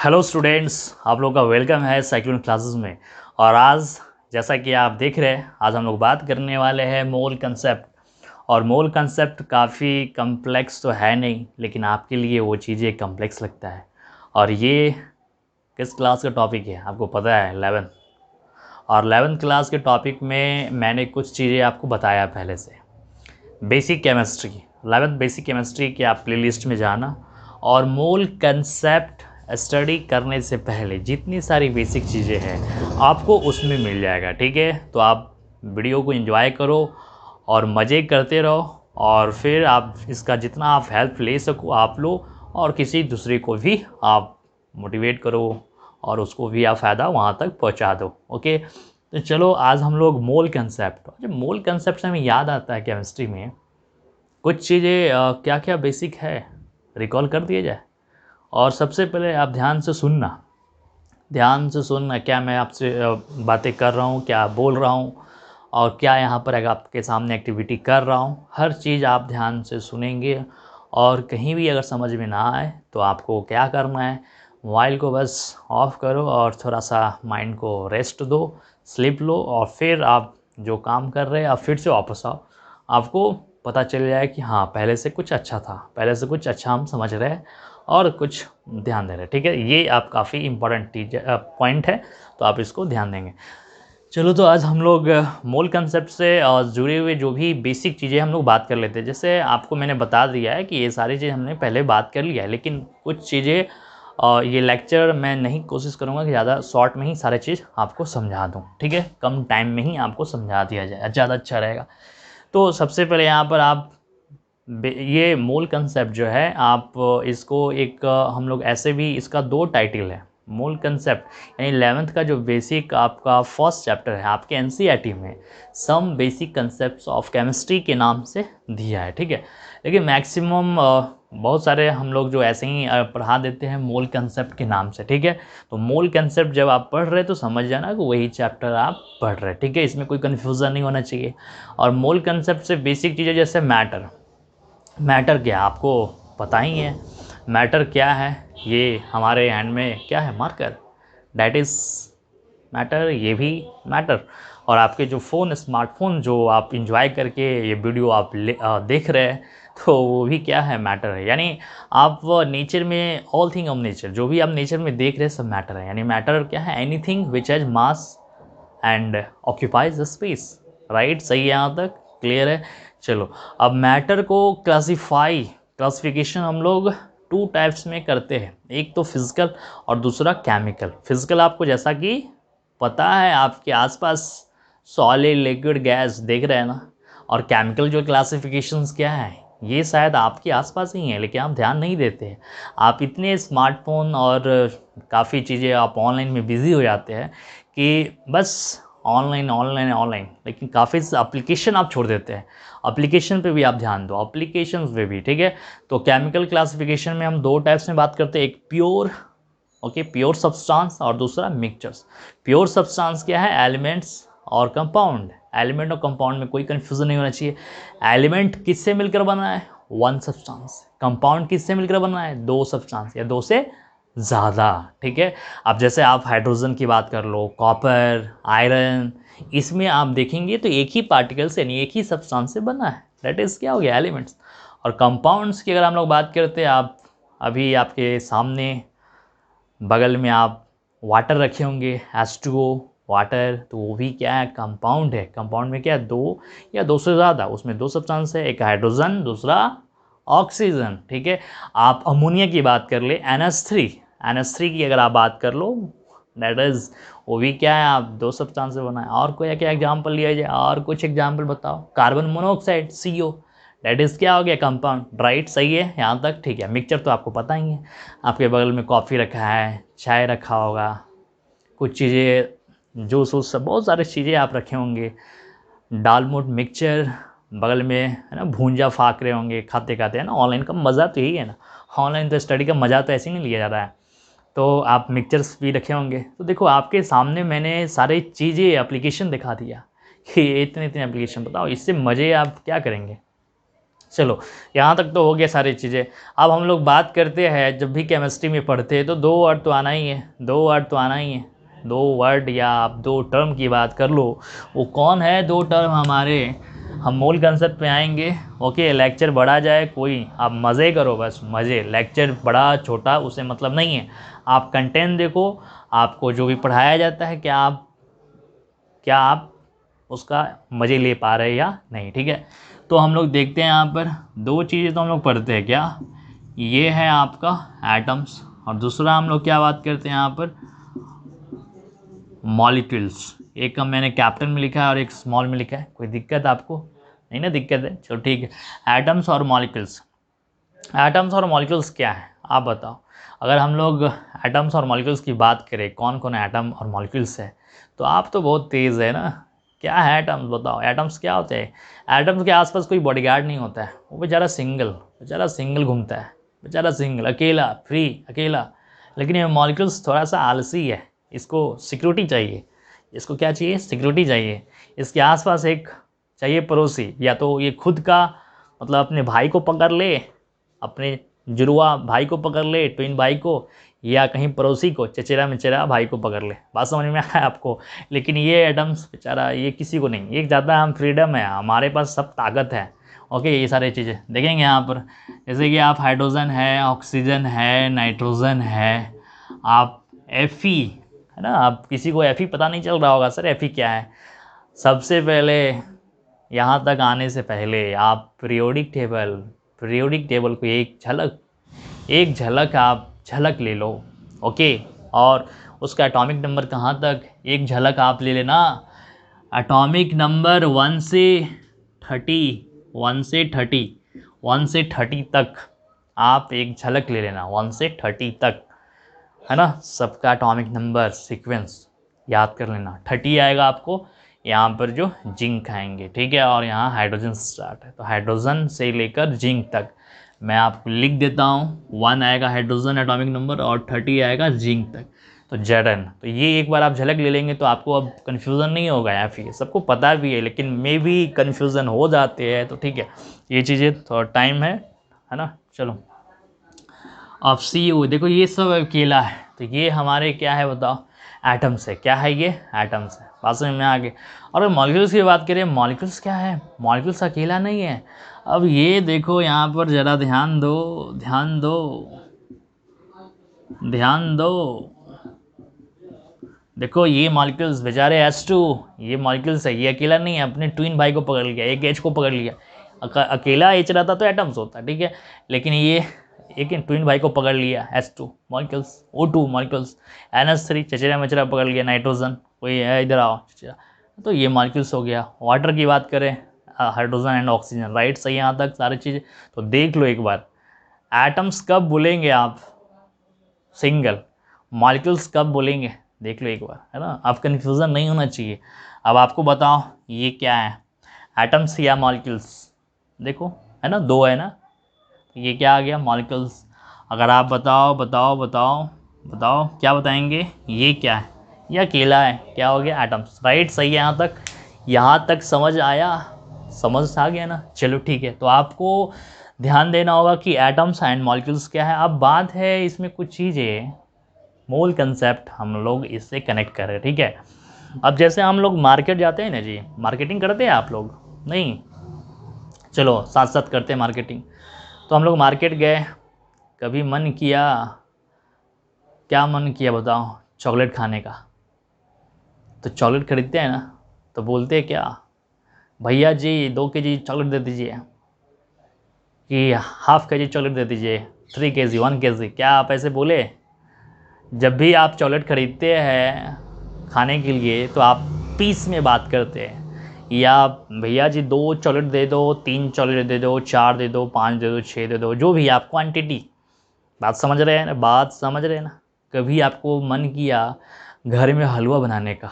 Hello students, आप लोगों का वेलकम है साइक्लोन क्लासेस में। और आज जैसा कि आप देख रहे हैं, आज हम लोग बात करने वाले हैं मोल कंसेप्ट। और मोल कंसेप्ट काफ़ी कम्प्लेक्स तो है नहीं, लेकिन आपके लिए वो चीज़ें कम्प्लेक्स लगता है। और ये किस क्लास का टॉपिक है आपको पता है? 11th। और 11th क्लास के टॉपिक में मैंने कुछ चीज़ें आपको बताया पहले से। Basic chemistry, 11th basic chemistry की आप प्लेलिस्ट में जाना और मोल कंसेप्ट स्टडी करने से पहले जितनी सारी बेसिक चीज़ें हैं आपको उसमें मिल जाएगा। ठीक है, तो आप वीडियो को एंजॉय करो और मज़े करते रहो, और फिर आप इसका जितना आप हेल्प ले सको आप लो, और किसी दूसरे को भी आप मोटिवेट करो और उसको भी आप फ़ायदा वहाँ तक पहुँचा दो। ओके, तो चलो आज हम लोग मोल कंसेप्ट, जब मोल कंसेप्ट से हमें याद आता है केमिस्ट्री में कुछ चीज़ें क्या क्या बेसिक है रिकॉल कर दिया जाए। और सबसे पहले आप ध्यान से सुनना क्या मैं आपसे बातें कर रहा हूँ, क्या बोल रहा हूँ, और क्या यहाँ पर अगर आपके सामने एक्टिविटी कर रहा हूँ, हर चीज़ आप ध्यान से सुनेंगे। और कहीं भी अगर समझ में ना आए तो आपको क्या करना है, मोबाइल को बस ऑफ करो और थोड़ा सा माइंड को रेस्ट दो, स्लीप लो, और फिर आप जो काम कर रहे हैं आप फिर से वापस आओ। आपको पता चल जाए कि हाँ, पहले से कुछ अच्छा था, पहले से कुछ अच्छा हम समझ रहे हैं और कुछ ध्यान दे रहे हैं। ठीक है, ये आप काफ़ी इंपॉर्टेंट पॉइंट है, तो आप इसको ध्यान देंगे। चलो, तो आज हम लोग मोल कंसेप्ट से जुड़े हुए जो भी बेसिक चीज़ें हम लोग बात कर लेते हैं। जैसे आपको मैंने बता दिया है कि ये सारी चीज़ हमने पहले बात कर लिया है, लेकिन कुछ चीज़ें ये लेक्चर मैं नहीं कोशिश करूँगा कि ज़्यादा शॉर्ट में ही सारे चीज़ आपको समझा दूँ। ठीक है, कम टाइम में ही आपको समझा दिया जाए, ज़्यादा अच्छा रहेगा। तो सबसे पहले यहाँ पर आप ये मोल कंसेप्ट जो है आप इसको एक हम लोग ऐसे भी, इसका दो टाइटल है मोल कंसेप्ट, यानी 11th का जो बेसिक आपका फर्स्ट चैप्टर है आपके एनसीईआरटी में some basic concepts of chemistry के नाम से दिया है। ठीक है, लेकिन मैक्सिमम बहुत सारे हम लोग जो ऐसे ही पढ़ा देते हैं मोल कंसेप्ट के नाम से। ठीक है, तो मोल कंसेप्ट जब आप पढ़ रहे हैं तो समझ जाना कि वही चैप्टर आप पढ़ रहे हैं। ठीक है, इसमें कोई कन्फ्यूज़न नहीं होना चाहिए। और मोल कंसेप्ट से बेसिक चीज़ें जैसे मैटर क्या आपको पता ही है। मैटर क्या है, ये हमारे हैंड में क्या है, मार्कर, डैट इज़ मैटर, ये भी मैटर। और आपके जो स्मार्टफोन जो आप इंजॉय करके ये वीडियो आप देख रहे हैं, तो वो भी क्या है, मैटर है। यानी आप नेचर में ऑल थिंग ऑफ नेचर, जो भी आप नेचर में देख रहे हैं सब मैटर है। यानी मैटर क्या है, anything which has mass and occupies space. Right, सही है, यहाँ तक क्लियर है। चलो, अब मैटर को क्लासिफिकेशन हम लोग टू टाइप्स में करते हैं, एक तो फिजिकल और दूसरा केमिकल। फिजिकल आपको जैसा कि पता है आपके आसपास सॉलिड लिक्विड गैस देख रहे हैं ना। और केमिकल जो क्लासिफिकेशंस क्या है, ये शायद आपके आसपास ही है, लेकिन आप ध्यान नहीं देते हैं। आप इतने स्मार्टफोन और काफ़ी चीज़ें आप ऑनलाइन में बिज़ी हो जाते हैं कि बस ऑनलाइन ऑनलाइन ऑनलाइन, लेकिन काफ़ी एप्लीकेशन आप छोड़ देते हैं। एप्लीकेशन पे भी आप ध्यान दो, एप्लीकेशंस पे भी। ठीक है, तो केमिकल क्लासिफिकेशन में हम दो टाइप्स में बात करते हैं, एक प्योर, ओके, प्योर सब्सटेंस, और दूसरा मिक्सचर्स। प्योर सब्सटेंस क्या है, एलिमेंट्स और कंपाउंड। एलिमेंट और कंपाउंड में कोई कन्फ्यूजन नहीं होना चाहिए। एलिमेंट किससे मिलकर बना है, वन सब्सटेंस। कंपाउंड किससे मिलकर बना है, दो सब्सटेंस या दो से ज़्यादा। ठीक है, अब जैसे आप हाइड्रोजन की बात कर लो, कॉपर, आयरन, इसमें आप देखेंगे तो एक ही पार्टिकल से यानी एक ही सब्सटेंस से बना है, दैट इज़ क्या हो गया, एलिमेंट्स। और कंपाउंड्स की अगर हम लोग बात करते हैं, आप अभी आपके सामने बगल में आप वाटर रखे होंगे, H2O वाटर, तो वो भी क्या है, कंपाउंड है। कंपाउंड में क्या है, दो या दो से ज़्यादा, उसमें दो सब्सटेंस है, एक हाइड्रोजन, दूसरा ऑक्सीजन। ठीक है, आप अमोनिया की बात कर ले, NH3 की अगर आप बात कर लो, दैट इज़, वो भी क्या है, आप दो सब्सटेंस से बना है। और कोई क्या एग्जाम्पल लिया जाए, और कुछ एग्जाम्पल बताओ, carbon monoxide, CO, that is क्या हो गया, कंपाउंड। राइट, सही है यहाँ तक। ठीक है, मिक्सचर तो आपको पता ही है, आपके बगल में कॉफ़ी रखा है, चाय रखा होगा, कुछ चीज़ें जूस वूस सब बहुत सारी चीज़ें आप रखे होंगे, दालमोट मिक्सचर बगल में है ना, भूंजा फाक रहे होंगे खाते खाते, है ना। ऑनलाइन का मज़ा तो यही है ना, ऑनलाइन तो स्टडी का मज़ा तो ऐसे ही नहीं लिया जा रहा है। तो आप मिक्सचर्स भी रखे होंगे। तो देखो आपके सामने मैंने सारी चीज़ें एप्लीकेशन दिखा दिया कि इतने इतने एप्लीकेशन, बताओ इससे मज़े आप क्या करेंगे। चलो यहाँ तक तो हो गया सारी चीज़ें। अब हम लोग बात करते हैं, जब भी केमिस्ट्री में पढ़ते हैं तो दो वर्ड तो आना ही है, दो वर्ड तो आना ही है। दो वर्ड या आप दो टर्म की बात कर लो, वो कौन है दो टर्म हमारे। हम मूल कंसेप्ट पे आएंगे। ओके, लेक्चर बढ़ा जाए कोई, आप मज़े करो, बस मज़े। लेक्चर बड़ा छोटा उससे मतलब नहीं है, आप कंटेंट देखो, आपको जो भी पढ़ाया जाता है क्या आप उसका मज़े ले पा रहे हैं या नहीं। ठीक है, तो हम लोग देखते हैं यहाँ पर दो चीज़ें तो हम लोग पढ़ते हैं। क्या ये है आपका एटम्स, और दूसरा हम लोग क्या बात करते हैं यहाँ पर, मॉलिक्यूल्स। एक का मैंने कैपिटल में लिखा है और एक स्मॉल में लिखा है, कोई दिक्कत आपको नहीं ना? दिक्कत है, चलो ठीक है। एटम्स और मॉलिक्यूल्स, एटम्स और मॉलिक्यूल्स क्या है आप बताओ। अगर हम लोग एटम्स और मॉलिक्यूल्स की बात करें, कौन कौन एटम और मॉलिक्यूल्स है, तो आप तो बहुत तेज़ है ना। क्या है एटम्स बताओ, एटम्स क्या होते हैं। एटम्स के आसपास कोई बॉडीगार्ड नहीं होता है, वो बेचारा सिंगल घूमता है, बेचारा सिंगल, अकेला, फ्री, अकेला। लेकिन ये मॉलिक्यूल्स थोड़ा सा आलसी है, इसको सिक्योरिटी चाहिए। इसको क्या चाहिए, सिक्योरिटी चाहिए। इसके आसपास एक चाहिए पड़ोसी, या तो ये खुद का मतलब अपने भाई को पकड़ ले, अपने जुड़वा भाई को पकड़ ले, ट्विन भाई को, या कहीं पड़ोसी को, चचेरा मेचेरा भाई को पकड़ ले। बात समझ में आया आपको। लेकिन ये एटम्स बेचारा ये किसी को नहीं, ये ज़्यादा हम फ्रीडम है, हमारे पास सब ताकत है। ओके, ये सारी चीज़ें देखेंगे यहाँ पर, जैसे कि आप हाइड्रोजन है, ऑक्सीजन है, नाइट्रोजन है, आप एफी है ना। आप किसी को एफी पता नहीं चल रहा होगा, सर एफी क्या है। सबसे पहले यहाँ तक आने से पहले आप पीरियोडिक टेबल को एक झलक आप झलक ले लो। ओके, और उसका एटॉमिक नंबर कहाँ तक, एक झलक आप ले लेना। एटॉमिक नंबर 1 से 30 तक आप एक झलक ले लेना, 1 से 30 तक, है ना। सबका एटॉमिक नंबर सीक्वेंस याद कर लेना। 30 आएगा आपको यहाँ पर जो जिंक आएंगे, ठीक है, और यहाँ हाइड्रोजन स्टार्ट है, तो हाइड्रोजन से लेकर जिंक तक मैं आपको लिख देता हूँ। 1 आएगा हाइड्रोजन एटॉमिक नंबर और 30 आएगा जिंक तक, तो Zn। तो ये एक बार आप झलक ले लेंगे तो आपको अब कन्फ्यूज़न नहीं होगा। या फिर सबको पता भी है, लेकिन मे भी कन्फ्यूज़न हो जाते हैं, तो ठीक है, ये चीज़ें थोड़ा टाइम है ना। चलो अब CO, देखो ये सब अकेला है, तो ये हमारे क्या है बताओ, एटम्स है। क्या है ये, एटम्स है। बात समझ में आ गई। और अगर मॉलिक्यूल्स की बात करें, मॉलिक्यूल्स क्या है, मॉलिक्यूल्स अकेला नहीं है। अब ये देखो यहाँ पर ज़रा ध्यान दो, ध्यान दो, ध्यान दो। देखो ये मॉलिक्यूल्स बेचारे H2, ये मॉलिक्यूल्स है, ये अकेला नहीं है, अपने ट्विन भाई को पकड़ लिया, एक H को पकड़ लिया। अकेला H रहता तो एटम्स होता, ठीक है, लेकिन ये एक ट्विन भाई को पकड़ लिया, H2 molecules, O2 molecules, NH3 चचेरा मचेरा पकड़ लिया, नाइट्रोजन कोई है इधर आओ चचेरा, तो ये मॉलिक्यूल्स हो गया। वाटर की बात करें, हाइड्रोजन एंड ऑक्सीजन, राइट, सही यहाँ तक सारी चीज़ें। तो देख लो एक बार, एटम्स कब बोलेंगे आप सिंगल, मॉलिक्यूल्स कब बोलेंगे, देख लो एक बार, है ना। अब कन्फ्यूज़न नहीं होना चाहिए। अब आपको बताओ ये क्या है, एटम्स या मॉलिक्यूल्स, देखो है ना, दो है ना, ये क्या आ गया, मॉलिक्यूल्स। अगर आप बताओ बताओ बताओ बताओ क्या बताएंगे, ये क्या है, ये अकेला है, क्या हो गया, एटम्स, राइट, सही है यहाँ तक समझ आया, समझ आ गया ना। चलो ठीक है, तो आपको ध्यान देना होगा कि एटम्स एंड मॉलिक्यूल्स क्या है। अब बात है इसमें कुछ चीज़ें, मूल कंसेप्ट हम लोग इससे कनेक्ट कर रहे हैं, ठीक है। अब जैसे हम लोग मार्केट जाते हैं ना जी, मार्केटिंग करते हैं आप लोग, नहीं, चलो साथ साथ करते हैं मार्केटिंग। तो हम लोग मार्केट गए, कभी मन किया, क्या मन किया बताओ, चॉकलेट खाने का, तो चॉकलेट खरीदते हैं ना, तो बोलते हैं क्या, भैया जी 2 kg चॉकलेट दे दीजिए, कि ½ kg चॉकलेट दे दीजिए, 3 kg, 1 kg, क्या आप ऐसे बोले। जब भी आप चॉकलेट खरीदते हैं खाने के लिए तो आप पीस में बात करते हैं, या भैया जी 2 चॉकलेट दे दो, 3 चॉकलेट दे दो, 4 दे दो, 5 दे दो, 6 दे दो, जो भी आप क्वांटिटी, बात समझ रहे हैं ना, बात समझ रहे हैं ना। कभी आपको मन किया घर में हलवा बनाने का,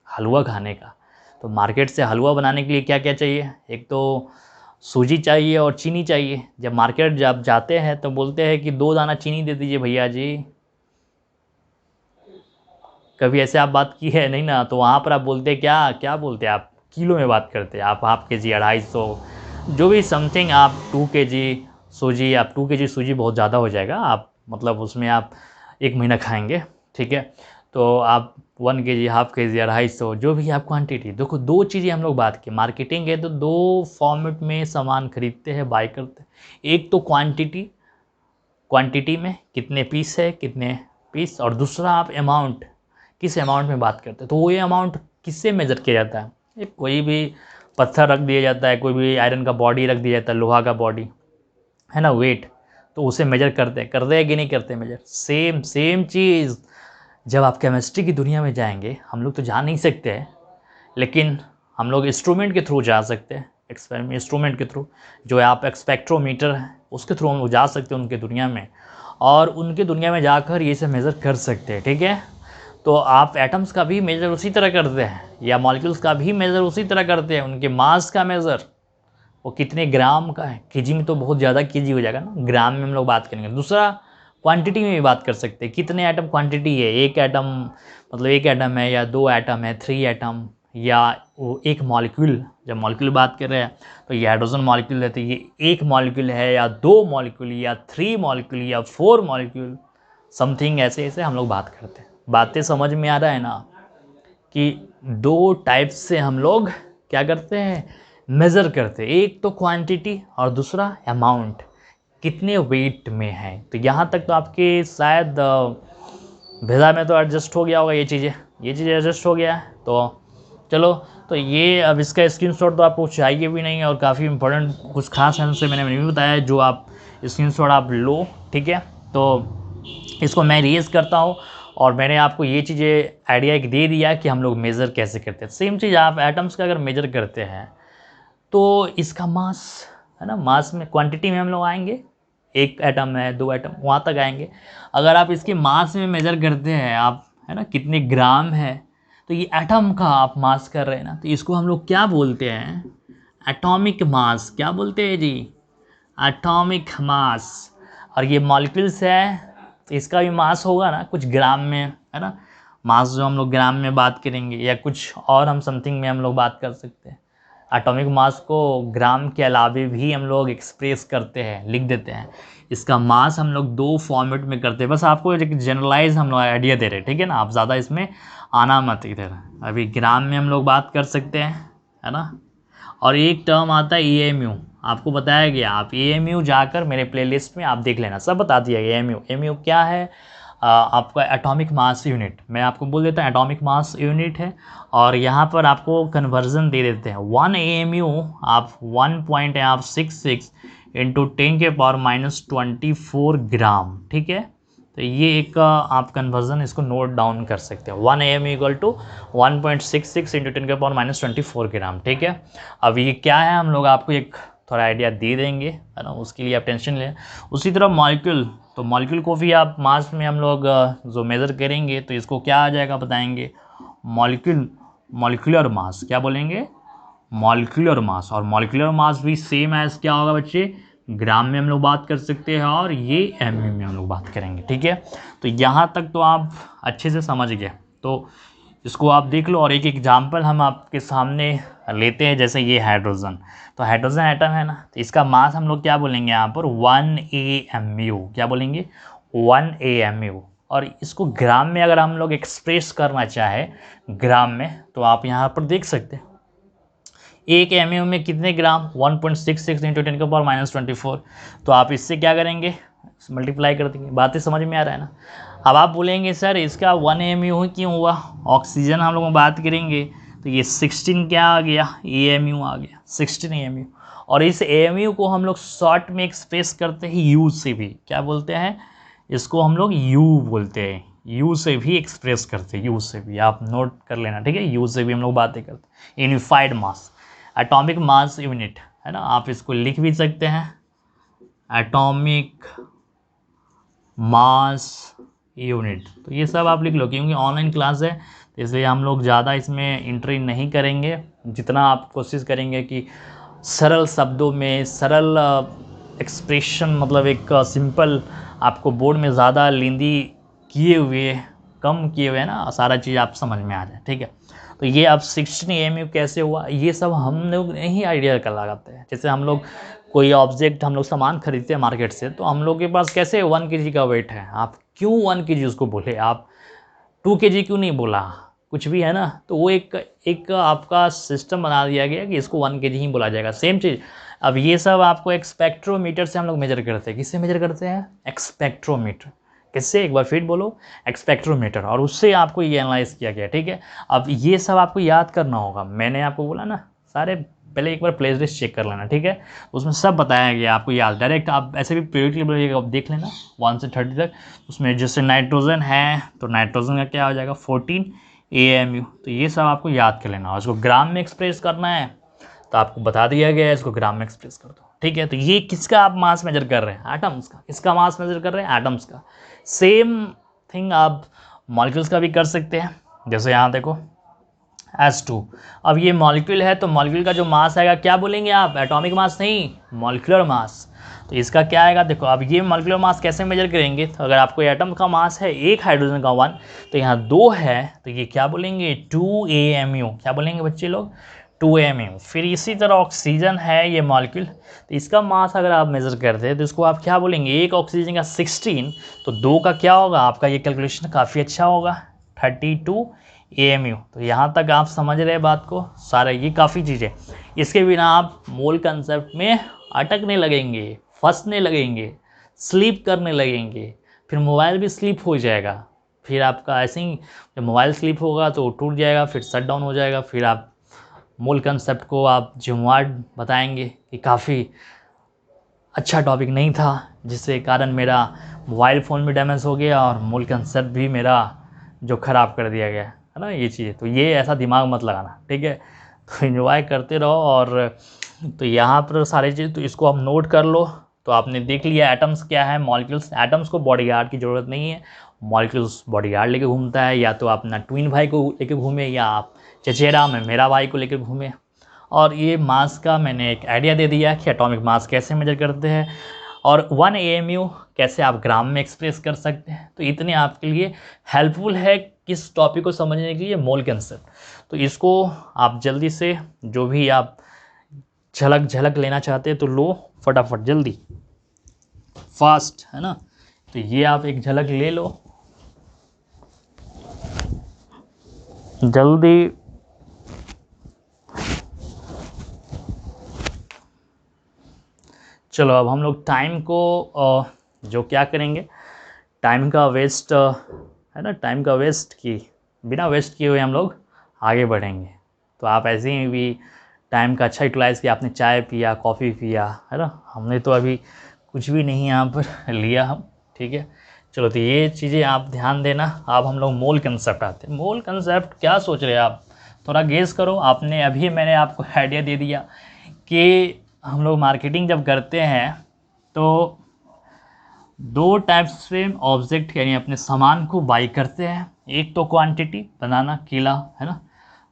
हलवा खाने का, तो मार्केट से हलवा बनाने के लिए क्या क्या चाहिए, एक तो सूजी चाहिए और चीनी चाहिए। जब मार्केट जब जाते हैं तो बोलते हैं कि 2 दाना चीनी दे दीजिए भैया जी, कभी ऐसे आप बात की है नहीं ना। तो वहाँ पर आप बोलते क्या क्या बोलते हैं आप, किलो में बात करते हैं आप, ½ kg, 250, जो भी समथिंग आप 2 केजी सूजी, आप 2 केजी सूजी बहुत ज़्यादा हो जाएगा, आप मतलब उसमें आप 1 महीना खाएंगे, ठीक है। तो आप 1 केजी, हाफ केजी या 250, जो भी आप क्वांटिटी, देखो 2 चीज़ें हम लोग बात की, मार्केटिंग है तो 2 फॉर्मेट में सामान खरीदते हैं, बाय करते हैं। एक तो क्वांटिटी, क्वांटिटी में कितने पीस है, कितने पीस, और दूसरा आप अमाउंट, किस अमाउंट में बात करते हैं। तो वो ये अमाउंट किससे मेजर किया जाता है, एक कोई भी पत्थर रख दिया जाता है, कोई भी आयरन का बॉडी रख दिया जाता है, लोहा का बॉडी है ना, वेट, तो उसे मेजर करते हैं कि नहीं करते मेजर। सेम सेम चीज़ जब आप केमिस्ट्री की दुनिया में जाएंगे, हम लोग तो जा नहीं सकते हैं, लेकिन हम लोग इंस्ट्रूमेंट के थ्रू जा सकते हैं, एक्सपेरिमेंट इंस्ट्रूमेंट के थ्रू, जो आप स्पेक्ट्रोमीटर है उसके थ्रू हम लोग जा सकते हैं उनके दुनिया में, और उनके दुनिया में जाकर ये सब मेज़र कर सकते हैं, ठीक है। तो आप एटम्स का भी मेज़र उसी तरह करते हैं, या मॉलिक्यूल्स का भी मेज़र उसी तरह करते हैं, उनके मास का मेज़र वो कितने ग्राम का है, केजी में तो बहुत ज़्यादा केजी हो जाएगा ना, ग्राम में हम लोग बात करेंगे। दूसरा क्वांटिटी में भी बात कर सकते हैं, कितने एटम क्वांटिटी है, एक एटम मतलब एक एटम है या 2 एटम है, 3 एटम, या वो एक मॉलिक्यूल, जब मॉलिक्यूल बात कर रहे हैं तो ये हाइड्रोजन मॉलिक्यूल है, तो ये एक मॉलिक्यूल है या 2 मॉलिक्यूल या 3 मॉलिक्यूल या 4 मॉलिक्यूल, समथिंग ऐसे ऐसे हम लोग बात करते हैं। बातें समझ में आ रहा है ना, कि 2 टाइप से हम लोग क्या करते हैं, मेज़र करते हैं, एक तो क्वांटिटी और दूसरा अमाउंट, कितने वेट में है। तो यहाँ तक तो आपके शायद भेजा में तो एडजस्ट हो गया होगा, ये चीज़ें एडजस्ट हो गया है। तो चलो, तो ये अब इसका स्क्रीनशॉट तो आपको चाहिए भी नहीं है, और काफ़ी इंपॉर्टेंट कुछ खास है से मैंने नहीं बताया, जो आप स्क्रीनशॉट आप लो, ठीक है। तो इसको मैं रेज करता हूँ, और मैंने आपको ये चीज़ें आइडिया एक दे दिया कि हम लोग मेज़र कैसे करते हैं। सेम चीज़ आप एटम्स का अगर मेज़र करते हैं तो इसका मास है ना, मास में क्वांटिटी में हम लोग आएंगे, एक एटम है, 2 एटम, वहाँ तक आएंगे। अगर आप इसके मास में मेज़र करते हैं आप, है ना, कितने ग्राम है, तो ये एटम का आप मास कर रहे हैं ना, तो इसको हम लोग क्या बोलते हैं, एटॉमिक मास। क्या बोलते हैं जी, एटॉमिक मास। और ये मॉलिक्यूल्स है तो इसका भी मास होगा ना, कुछ ग्राम में, है ना, मास जो हम लोग ग्राम में बात करेंगे, या कुछ और हम समथिंग में हम लोग बात कर सकते हैं। एटॉमिक मास को ग्राम के अलावे भी हम लोग एक्सप्रेस करते हैं, लिख देते हैं। इसका मास हम लोग 2 फॉर्मेट में करते हैं, बस आपको एक जनरलाइज हम लोग आइडिया दे रहे हैं, ठीक है ना, आप ज़्यादा इसमें आना मत इधर। अभी ग्राम में हम लोग बात कर सकते हैं, है ना। और एक टर्म आता है EMU, आपको बताया गया, आप EMU जाकर मेरे प्लेलिस्ट में आप देख लेना, सब बता दिया गया। EMU क्या है, आपका एटॉमिक मास यूनिट, मैं आपको बोल देता हूँ एटॉमिक मास यूनिट है। और यहाँ पर आपको कन्वर्जन दे देते हैं, 1 AMU आप 1.66 इंटू 10⁻⁻24 ग्राम, ठीक है। तो ये एक आप कन्वर्जन इसको नोट डाउन कर सकते हैं, 1 AMU इक्वल टू 1.66 इंटू 10⁻⁻24 ग्राम, ठीक है। अब ये क्या है, हम लोग आपको एक थोड़ा आइडिया दे देंगे, है ना, उसके लिए आप टेंशन लें। उसी तरह मॉलिक्यूल, तो मॉलिक्यूल को भी आप मास में हम लोग जो मेज़र करेंगे तो इसको क्या आ जाएगा बताएंगे, मॉलिक्यूलर मास, क्या बोलेंगे, मॉलिक्यूलर मास। और मॉलिक्यूलर मास भी सेम एज क्या होगा बच्चे, ग्राम में हम लोग बात कर सकते हैं, और ये MU में हम लोग बात करेंगे, ठीक है। तो यहाँ तक तो आप अच्छे से समझ गए, तो इसको आप देख लो। और एक एग्जांपल हम आपके सामने लेते हैं, जैसे ये हाइड्रोजन, तो हाइड्रोजन एटम है ना, तो इसका मास हम लोग क्या बोलेंगे यहाँ पर, 1 AMU, क्या बोलेंगे, 1 AMU। और इसको ग्राम में अगर हम लोग एक्सप्रेस करना चाहे ग्राम में, तो आप यहाँ पर देख सकते हैं, 1 MU में कितने ग्राम, 1.66 इंटू 10⁻⁻24। तो आप इससे क्या करेंगे, मल्टीप्लाई कर देंगे। बातें समझ में आ रहा है ना। अब आप बोलेंगे सर इसका 1 AMU क्यों हुआ, ऑक्सीजन हम लोग बात करेंगे तो ये 16 क्या आ गया, AMU आ गया, 16 AMU। और इस AMU को हम लोग शॉर्ट में एक्सप्रेस करते हैं U से भी, क्या बोलते हैं इसको, हम लोग U बोलते हैं, U से भी एक्सप्रेस करते हैं, U से भी आप नोट कर लेना, ठीक है। U से भी हम लोग बातें करते हैं, यूनिफाइड मास, एटॉमिक मास यूनिट, है ना, आप इसको लिख भी सकते हैं, एटॉमिक मास यूनिट। तो ये सब आप लिख लो, क्योंकि ऑनलाइन क्लास है तो इसलिए हम लोग ज़्यादा इसमें एंट्री नहीं करेंगे। जितना आप कोशिश करेंगे कि सरल शब्दों में, सरल एक्सप्रेशन, मतलब एक सिंपल, आपको बोर्ड में ज़्यादा लेंदी किए हुए कम किए हुए हैं ना, सारा चीज़ आप समझ में आ जाए, ठीक है। तो ये अब 16 AMU कैसे हुआ, ये सब हम लोग नहीं आइडिया कर लगाते हैं। जैसे हम लोग कोई ऑब्जेक्ट, हम लोग सामान खरीदते हैं मार्केट से, तो हम लोग के पास कैसे 1 kg का वेट है, आप क्यों 1 kg उसको बोले, आप 2 kg क्यों नहीं बोला, कुछ भी है ना। तो वो एक आपका सिस्टम बना दिया गया कि इसको 1 kg ही बोला जाएगा। सेम चीज़ अब ये सब आपको एक स्पेक्ट्रोमीटर से हम लोग मेजर करते हैं। किससे मेजर करते हैं? एक्सपेक्ट्रोमीटर। किससे, एक बार फिर बोलो, एक्सपेक्ट्रोमीटर। और उससे आपको ये एनालाइज किया गया, ठीक है। अब ये सब आपको याद करना होगा। मैंने आपको बोला ना, सारे पहले एक बार प्ले लिस्ट चेक कर लेना, ठीक है। उसमें सब बताया गया आपको याद, डायरेक्ट आप ऐसे भी पीरियड आप देख लेना 1 से 30 तक। उसमें जैसे नाइट्रोजन है तो नाइट्रोजन का क्या हो जाएगा 14 AMU। तो ये सब आपको याद कर लेना। और इसको ग्राम में एक्सप्रेस करना है तो आपको बता दिया गया है, इसको ग्राम में एक्सप्रेस कर दो, ठीक है। तो ये किसका आप मास मेजर कर रहे हैं? एटम्स का। किसका मास मेजर कर रहे हैं? एटम्स का। सेम थिंग आप मॉलिक्यूल्स का भी कर सकते हैं। जैसे यहाँ देखो H2। अब ये मॉलिक्यूल है तो मॉलिक्यूल का जो मास आएगा क्या बोलेंगे आप? एटॉमिक मास नहीं, मॉलिक्यूलर मास। तो इसका क्या आएगा देखो। अब ये मॉलिक्यूलर मास कैसे मेजर करेंगे? तो अगर आपको एटम का मास है एक, हाइड्रोजन का 1, तो यहाँ 2 है तो ये क्या बोलेंगे 2 AMU। क्या बोलेंगे बच्चे लोग? 2 AMU। फिर इसी तरह ऑक्सीजन है ये मॉलिक्यूल, तो इसका मास अगर आप मेजर करते हैं तो इसको आप क्या बोलेंगे? एक ऑक्सीजन का 16, तो 2 का क्या होगा आपका? ये कैलकुलेशन काफ़ी अच्छा होगा, 32 AMU। तो यहाँ तक आप समझ रहे हैं बात को, सारा ये काफ़ी चीज़ें। इसके बिना आप मोल कंसेप्ट में अटकने लगेंगे, फंसने लगेंगे, स्लीप करने लगेंगे, फिर मोबाइल भी स्लीप हो जाएगा। फिर आपका ऐसे ही जब मोबाइल स्लीप होगा तो टूट जाएगा, फिर शट डाउन हो जाएगा, फिर आप मूल कंसेप्ट को आप जुमवाट बताएंगे कि काफ़ी अच्छा टॉपिक नहीं था, जिसके कारण मेरा मोबाइल फ़ोन भी डैमेज हो गया और मूल कंसेप्ट भी मेरा जो ख़राब कर दिया गया है ना, ये चीज़। तो ये ऐसा दिमाग मत लगाना, ठीक है। तो इन्जॉय करते रहो। और तो यहाँ पर सारी चीज़, तो इसको आप नोट कर लो। तो आपने देख लिया एटम्स क्या है, मॉलिक्यूल्स। एटम्स को बॉडीगार्ड की ज़रूरत नहीं है, मॉलिक्यूल्स बॉडीगार्ड लेके घूमता है। या तो आप अपना ट्विन भाई को लेके घूमे, या आप चचेरा में मेरा भाई को लेकर घूमे। और ये मास का मैंने एक आइडिया दे दिया कि एटॉमिक मास कैसे मेजर करते हैं, और 1 AMU कैसे आप ग्राम में एक्सप्रेस कर सकते हैं। तो इतने आपके लिए हेल्पफुल है किस टॉपिक को समझने के लिए, मोल कंसेप्ट। तो इसको आप जल्दी से, जो भी आप झलक लेना चाहते हैं तो लो फटाफट, जल्दी, फास्ट, है ना। तो ये आप एक झलक ले लो जल्दी। चलो अब हम लोग टाइम को जो क्या करेंगे, टाइम का वेस्ट है ना, टाइम का वेस्ट की बिना वेस्ट किए हुए हम लोग आगे बढ़ेंगे। तो आप ऐसे ही भी टाइम का अच्छा यूटिलाइज़ किया, आपने चाय पिया, कॉफ़ी पिया, है ना। हमने तो अभी कुछ भी नहीं यहाँ पर लिया हम, ठीक है। चलो तो ये चीज़ें आप ध्यान देना। अब हम लोग मोल कंसेप्ट आते हैं। मोल कंसेप्ट क्या सोच रहे हैं आप, थोड़ा गेस करो। आपने अभी मैंने आपको आइडिया दे दिया कि हम लोग मार्केटिंग जब करते हैं तो 2 टाइप्स से ऑब्जेक्ट यानी अपने सामान को बाई करते हैं। एक तो क्वांटिटी, बनाना, केला, है ना।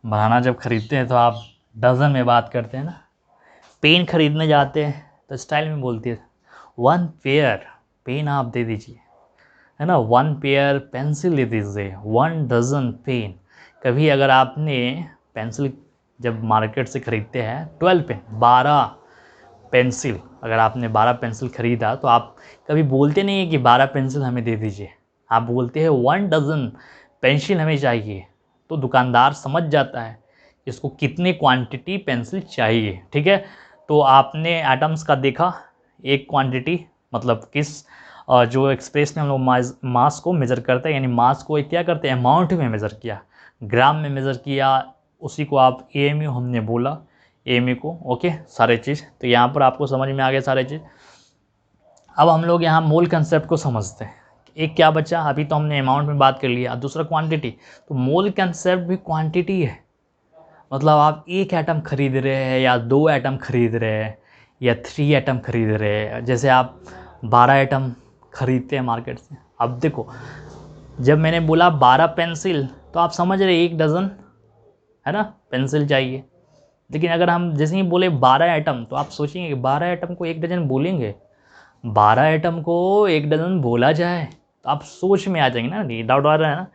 बनाना जब खरीदते हैं तो आप डज़न में बात करते हैं ना। पेन खरीदने जाते हैं तो स्टाइल में बोलती है 1 पेयर पेन आप दे दीजिए, है ना। 1 पेयर पेंसिल दे दीजिए, 1 डज़न पेन। कभी अगर आपने पेंसिल जब मार्केट से खरीदते हैं 12 पेन, 12 पेंसिल, अगर आपने 12 पेंसिल खरीदा तो आप कभी बोलते नहीं है कि 12 पेंसिल हमें दे दीजिए, आप बोलते हैं 1 डज़न पेंसिल हमें चाहिए। तो दुकानदार समझ जाता है इसको कितनी क्वांटिटी पेंसिल चाहिए, ठीक है। तो आपने एटम्स का देखा, एक क्वांटिटी मतलब किस जो एक्सप्रेस में हम लोग मास को मेज़र करते हैं, यानी मास को क्या करते हैं, अमाउंट में मेज़र किया, ग्राम में मेज़र किया, उसी को आप AMU हमने बोला, AMU को। ओके, सारे चीज़ तो यहाँ पर आपको समझ में आ गया सारे चीज़। अब हम लोग यहाँ मोल कंसेप्ट को समझते हैं। एक क्या बचा, अभी तो हमने अमाउंट में बात कर लिया, दूसरा क्वांटिटी। तो मोल कंसेप्ट भी क्वांटिटी है, मतलब आप एक एटम खरीद रहे हैं या 2 एटम खरीद रहे हैं या 3 एटम खरीद रहे हैं। जैसे आप 12 एटम खरीदते हैं मार्केट से। अब देखो, जब मैंने बोला 12 पेंसिल तो आप समझ रहे 1 डज़न, है ना, पेंसिल चाहिए। लेकिन अगर हम जैसे ही बोले 12 आइटम तो आप सोचेंगे कि 12 आइटम को 1 डज़न बोलेंगे, 12 आइटम को 1 डज़न बोला जाए तो आप सोच में आ जाएंगे ना, ये डाउट आ रहा है ना।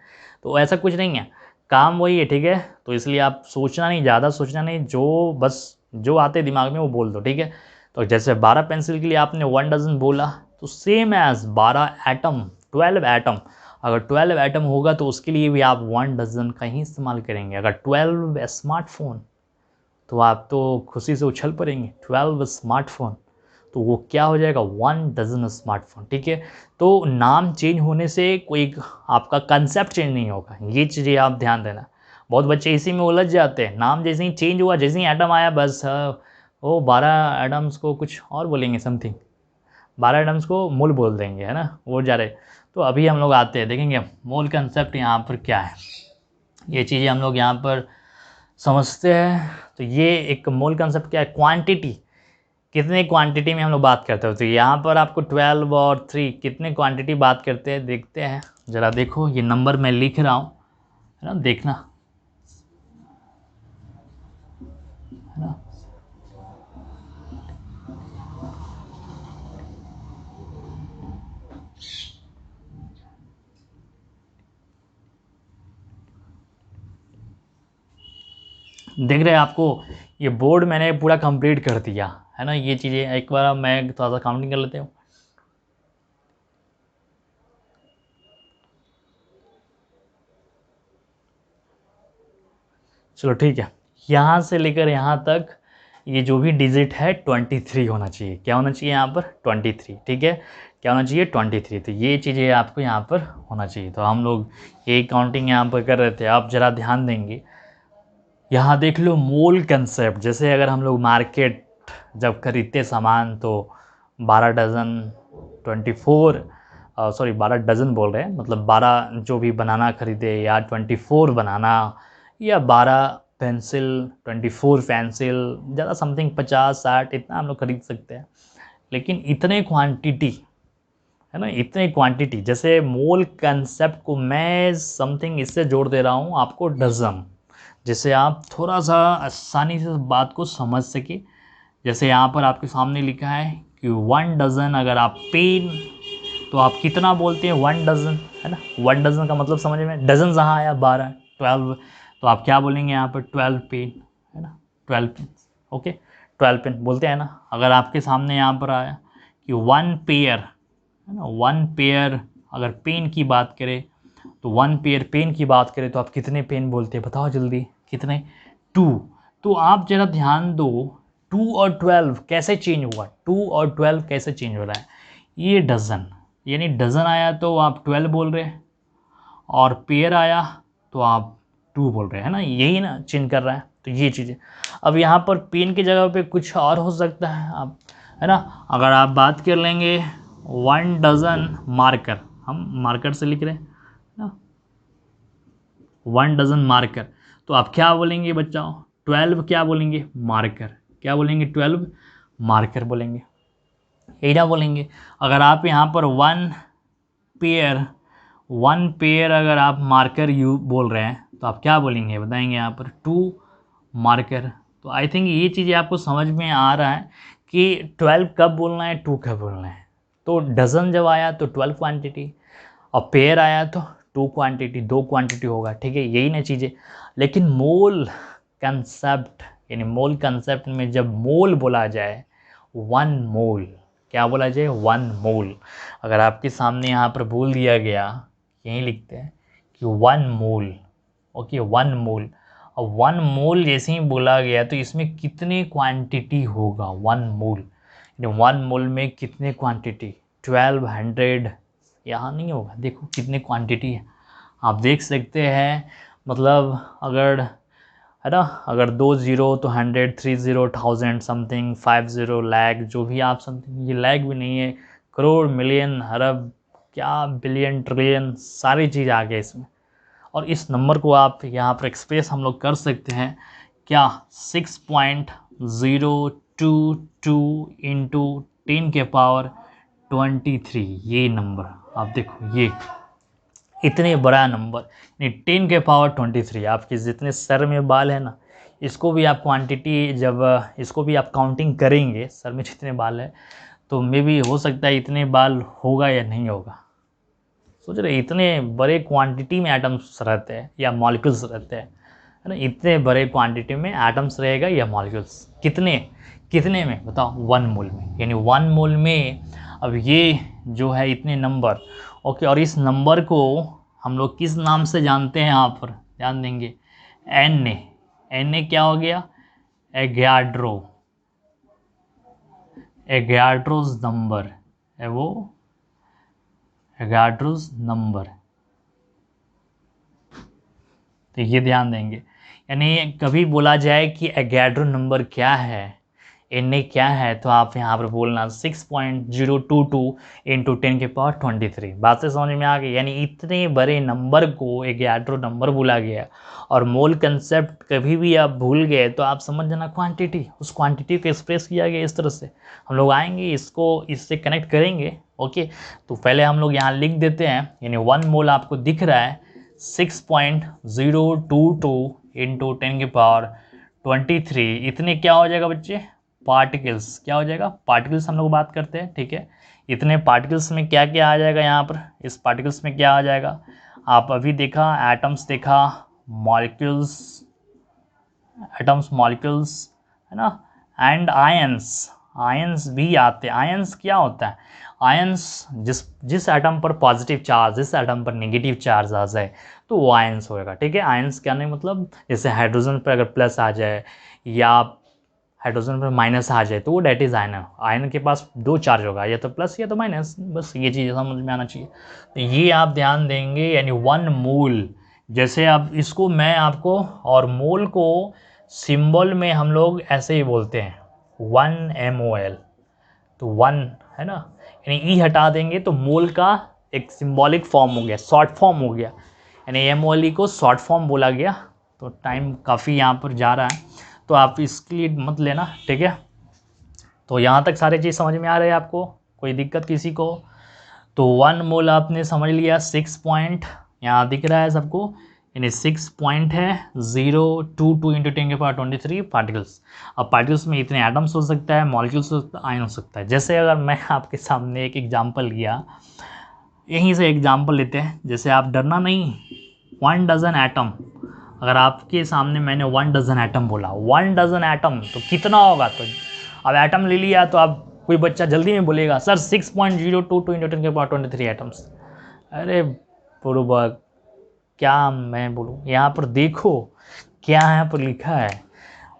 तो ऐसा कुछ नहीं है, काम वही है, ठीक है। तो इसलिए आप सोचना नहीं, ज़्यादा सोचना नहीं, जो बस जो आते दिमाग में वो बोल दो, ठीक है। तो जैसे 12 पेंसिल के लिए आपने 1 डज़न बोला, तो सेम एज़ 12 एटम, 12 एटम, अगर 12 एटम होगा तो उसके लिए भी आप 1 डज़न का ही इस्तेमाल करेंगे। अगर 12 स्मार्टफ़ोन, तो आप तो खुशी से उछल पड़ेंगे, 12 स्मार्टफ़ोन, तो वो क्या हो जाएगा, 1 डज़न स्मार्टफ़ोन, ठीक है। तो नाम चेंज होने से कोई आपका कंसेप्ट चेंज नहीं होगा, ये चीज़ें आप ध्यान देना। बहुत बच्चे इसी में उलझ जाते हैं, नाम जैसे ही चेंज हुआ, जैसे ही एटम आया, बस वो 12 एटम्स को कुछ और बोलेंगे समथिंग, 12 एटम्स को मोल बोल देंगे, है ना, वो जा रहे। तो अभी हम लोग आते हैं, देखेंगे मोल कंसेप्ट यहाँ पर क्या है, ये चीज़ें हम लोग यहाँ पर समझते हैं। तो ये एक मोल कंसेप्ट क्या है, क्वांटिटी, कितने क्वांटिटी में हम लोग बात करते हैं। तो यहाँ पर आपको 12 और 3 कितने क्वांटिटी बात करते हैं, देखते हैं ज़रा। देखो ये नंबर मैं लिख रहा हूँ, है ना, देखना, है ना। देख रहे हैं आपको, ये बोर्ड मैंने पूरा कंप्लीट कर दिया, है ना। ये चीज़ें एक बार मैं थोड़ा सा काउंटिंग कर लेते हूँ। चलो ठीक है, यहाँ से लेकर यहाँ तक ये जो भी डिजिट है 23 होना चाहिए। क्या होना चाहिए यहाँ पर, 23, ठीक है। क्या होना चाहिए, 23। तो ये चीज़ें आपको यहाँ पर होना चाहिए। तो हम लोग ये काउंटिंग यहाँ पर कर रहे थे, आप ज़रा ध्यान देंगे। यहाँ देख लो मोल कंसेप्ट, जैसे अगर हम लोग मार्केट जब खरीदते सामान, तो 12 डज़न 24, सॉरी 12 डज़न बोल रहे हैं, मतलब 12 जो भी बनाना खरीदे, या 24 बनाना, या 12 पेंसिल, 24 पेंसिल, ज़्यादा समथिंग 50-60 इतना हम लोग खरीद सकते हैं। लेकिन इतने क्वांटिटी, है ना, इतने क्वांटिटी, जैसे मोल कंसेप्ट को मैं समथिंग इससे जोड़ दे रहा हूँ आपको, डज़न, जिससे आप थोड़ा सा आसानी से बात को समझ सके। जैसे यहाँ पर आपके सामने लिखा है कि 1 डज़न, अगर आप पेन, तो आप कितना बोलते हैं, 1 डज़न, है ना। 1 डज़न का मतलब समझ में, डज़न जहाँ आया 12, 12, तो आप क्या बोलेंगे यहाँ पर, 12 पेन, है ना, 12 पेन, ओके, 12 पेन बोलते हैं ना। अगर आपके सामने यहाँ पर आया कि 1 पेयर, है ना, 1 पेयर, अगर पेन की बात करें, तो 1 पेयर पेन की बात करें, तो आप कितने पेन बोलते हैं, बताओ जल्दी, कितने, 2। तो आप जरा ध्यान दो, 2 और 12 कैसे चेंज हुआ, 2 और 12 कैसे चेंज हो रहा है। ये डज़न, यानी डज़न आया तो आप 12 बोल रहे हैं, और पेयर आया तो आप 2 बोल रहे हैं, है ना, यही ना चेंज कर रहा है। तो ये चीज़ें, अब यहाँ पर पेन की जगह पे कुछ और हो सकता है, आप, है ना। अगर आप बात कर लेंगे 1 डज़न मार्कर, हम मार्कर से लिख रहे हैं ना, 1 डज़न मार्कर, तो आप क्या बोलेंगे बच्चों, 12 क्या बोलेंगे, मार्कर, क्या बोलेंगे, 12 मार्कर बोलेंगे, यही ना बोलेंगे। अगर आप यहाँ पर 1 पेयर अगर आप मार्कर यू बोल रहे हैं, तो आप क्या बोलेंगे, बताएंगे यहाँ पर, 2 मार्कर। तो आई थिंक ये चीज़ें आपको समझ में आ रहा है कि 12 कब बोलना है, 2 कब बोलना है। तो डज़न जब आया तो 12 क्वांटिटी, और पेयर आया तो 2 क्वांटिटी, 2 क्वांटिटी होगा, ठीक है, यही ना चीज़ें। लेकिन मोल कंसेप्ट, यानी मोल कंसेप्ट में जब मोल बोला जाए, 1 मोल, क्या बोला जाए, 1 मोल। अगर आपके सामने यहाँ पर बोल दिया गया, यहीं लिखते हैं कि 1 मोल, ओके, 1 मोल, और 1 मोल जैसे ही बोला गया तो इसमें कितने क्वांटिटी होगा, 1 मोल, 1 मोल में कितने क्वांटिटी, 1200, यहाँ नहीं होगा, देखो कितने क्वांटिटी है, आप देख सकते हैं। मतलब अगर, है ना, अगर 2 ज़ीरो तो 100, 3 ज़ीरो 1000 समथिंग, 5 ज़ीरो लाख, जो भी आप समथिंग, ये लाख भी नहीं है, करोड़, मिलियन, अरब, क्या बिलियन, ट्रिलियन, सारी चीज़ आ गई इसमें। और इस नंबर को आप यहाँ पर एक्सप्रेस हम लोग कर सकते हैं क्या, 6.022 इंटू 10 के पावर 23, ये नंबर आप देखो, ये इतने बड़ा नंबर, यानी 10 के पावर 23। आपके जितने सर में बाल है ना, इसको भी आप क्वांटिटी, जब इसको भी आप काउंटिंग करेंगे, सर में जितने बाल है, तो मे भी हो सकता है इतने बाल होगा या नहीं होगा, सोच रहे इतने बड़े क्वांटिटी में एटम्स रहते हैं या मॉलिक्यूल्स रहते हैं, है ना, इतने बड़े क्वांटिटी में एटम्स रहेगा या मॉलिक्यूल्स, कितने कितने में बताओ, 1 मोल में, यानी 1 मोल में। अब ये जो है इतने नंबर, ओके, और इस नंबर को हम लोग किस नाम से जानते हैं, यहाँ पर ध्यान देंगे, Na क्या हो गया, एगाड्रोस नंबर है वो, एगाड्रोस नंबर। तो ये ध्यान देंगे, यानी कभी बोला जाए कि एगाड्रो नंबर क्या है, Na क्या है, तो आप यहाँ पर बोलना 6.022 इंटू 10⁻23। बात से समझ में आ गई, यानी इतने बड़े नंबर को एगाड्रो नंबर बोला गया। और मोल कंसेप्ट कभी भी आप भूल गए तो आप समझ जाना क्वांटिटी, उस क्वांटिटी को एक्सप्रेस किया गया इस तरह से। हम लोग आएंगे इसको, इससे कनेक्ट करेंगे, ओके। तो पहले हम लोग यहाँ लिख देते हैं, यानी 1 मोल आपको दिख रहा है 6.022 इंटू 10⁻23। इतने क्या हो जाएगा बच्चे, पार्टिकल्स। क्या हो जाएगा, पार्टिकल्स हम लोग बात करते हैं, ठीक है। इतने पार्टिकल्स में क्या क्या आ जाएगा, यहाँ पर इस पार्टिकल्स में क्या आ जाएगा, आप अभी देखा एटम्स देखा, मॉलिक्यूल्स, एटम्स मॉलिक्यूल्स, है ना, एंड आयंस भी आते हैं। आयंस क्या होता है, आयंस जिस एटम पर पॉजिटिव चार्ज, जिस एटम पर नेगेटिव चार्ज आ जाए तो वो आयंस होएगा, ठीक है। आयंस क्या नहीं मतलब, जैसे हाइड्रोजन पर अगर प्लस आ जाए या हाइड्रोजन पर माइनस आ जाए तो वो डेट इज आयन। आयन के पास 2 चार्ज होगा, या तो प्लस या तो माइनस, बस ये चीज़ समझ में आना चाहिए। तो ये आप ध्यान देंगे, यानी 1 मोल, जैसे अब इसको मैं आपको, और मोल को सिंबल में हम लोग ऐसे ही बोलते हैं 1 mol, तो 1 है ना, यानी ई हटा देंगे तो मोल का एक सिंबॉलिक फॉर्म हो गया, शॉर्ट फॉर्म हो गया, यानी mol को शॉर्ट फॉर्म बोला गया। तो टाइम काफ़ी यहाँ पर जा रहा है तो आप इसके लिए मत लेना, ठीक है। तो यहाँ तक सारी चीज़ समझ में आ रही है आपको, कोई दिक्कत किसी को? तो 1 मोल आपने समझ लिया, 6 पॉइंट यहाँ दिख रहा है सबको, यानी 6 पॉइंट है 022 इंटू 10⁻23 पार्टिकल्स। अब पार्टिकल्स में इतने एटम्स हो सकता है, मॉलिक्यूल्स हो सकता है, आयन हो सकता है। जैसे अगर मैं आपके सामने एक एग्जांपल लिया, यहीं से एग्जांपल लेते हैं, जैसे आप डरना नहीं, 1 डजन एटम, अगर आपके सामने मैंने 1 डजन एटम बोला, 1 डजन एटम तो कितना होगा, तो अब एटम ले लिया तो अब कोई बच्चा जल्दी में बोलेगा सर 6.022 इंटू 10⁻23 एटम्स। अरे पूर्वक, क्या मैं बोलूँ, यहाँ पर देखो क्या यहाँ पर लिखा है,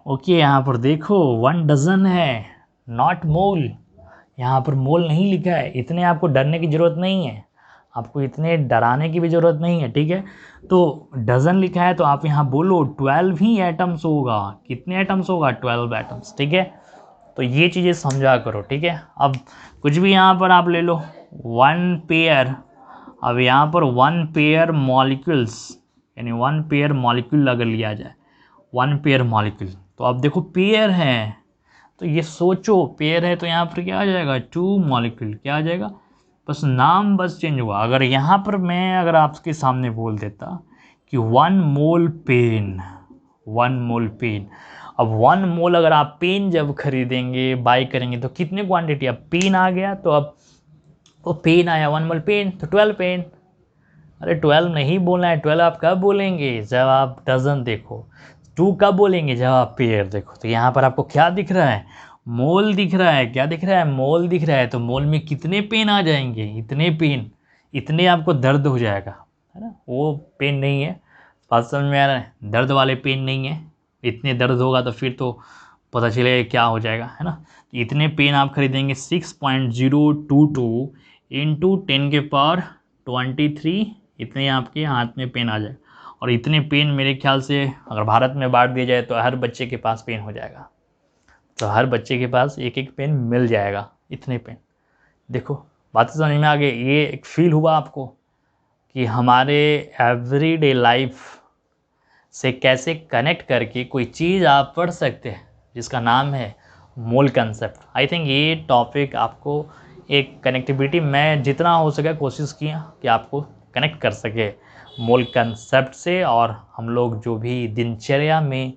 ओके, यहाँ पर देखो 1 डजन है, नॉट मोल, यहाँ पर मोल नहीं लिखा है। इतने आपको डरने की ज़रूरत नहीं है, आपको इतने डराने की भी ज़रूरत नहीं है, ठीक है। तो डजन लिखा है तो आप यहाँ बोलो 12 ही एटम्स होगा। कितने एटम्स होगा, 12 एटम्स, ठीक है। तो ये चीज़ें समझा करो, ठीक है। अब कुछ भी यहाँ पर आप ले लो, 1 पेयर, अब यहाँ पर 1 पेयर मॉलिक्यूल्स, यानी 1 पेयर मॉलिक्यूल अगर लिया जाए, 1 पेयर मॉलिक्यूल, तो अब देखो पेयर है, तो ये सोचो पेयर है तो यहाँ पर क्या आ जाएगा, 2 मॉलिक्यूल, क्या आ जाएगा, बस नाम बस चेंज हुआ। अगर यहाँ पर मैं अगर आपके सामने बोल देता कि 1 मोल पेन, 1 मोल पेन, अब 1 मोल अगर आप पेन जब खरीदेंगे, बाई करेंगे, तो कितने क्वांटिटी, अब पेन आ गया तो अब वो पेन आया, 1 मोल पेन तो 12 पेन। अरे 12 नहीं बोलना है, 12 आप कब बोलेंगे, जब आप डजन देखो, 2 कब बोलेंगे, जब आप पेयर देखो। तो यहाँ पर आपको क्या दिख रहा है, मोल दिख रहा है, क्या दिख रहा है, मोल दिख रहा है। तो मोल में कितने पेन आ जाएंगे, इतने पेन, इतने आपको दर्द हो जाएगा, है ना, वो पेन नहीं है, बात समझ में आ रहा है, दर्द वाले पेन नहीं है। इतने दर्द होगा तो फिर तो पता चलेगा क्या हो जाएगा, है ना। इतने पेन आप खरीदेंगे 6.022 इंटू 10⁻23, इतने आपके हाथ में पेन आ जाए। और इतने पेन मेरे ख्याल से अगर भारत में बांट दिया जाए तो हर बच्चे के पास पेन हो जाएगा, तो हर बच्चे के पास एक एक पेन मिल जाएगा, इतने पेन। देखो बात समझ में आ गई, ये एक फील हुआ आपको कि हमारे एवरीडे लाइफ से कैसे कनेक्ट करके कोई चीज़ आप पढ़ सकते हैं जिसका नाम है मोल कंसेप्ट। आई थिंक ये टॉपिक आपको एक कनेक्टिविटी, मैं जितना हो सके कोशिश किया कि आपको कनेक्ट कर सके मोल कंसेप्ट से, और हम लोग जो भी दिनचर्या में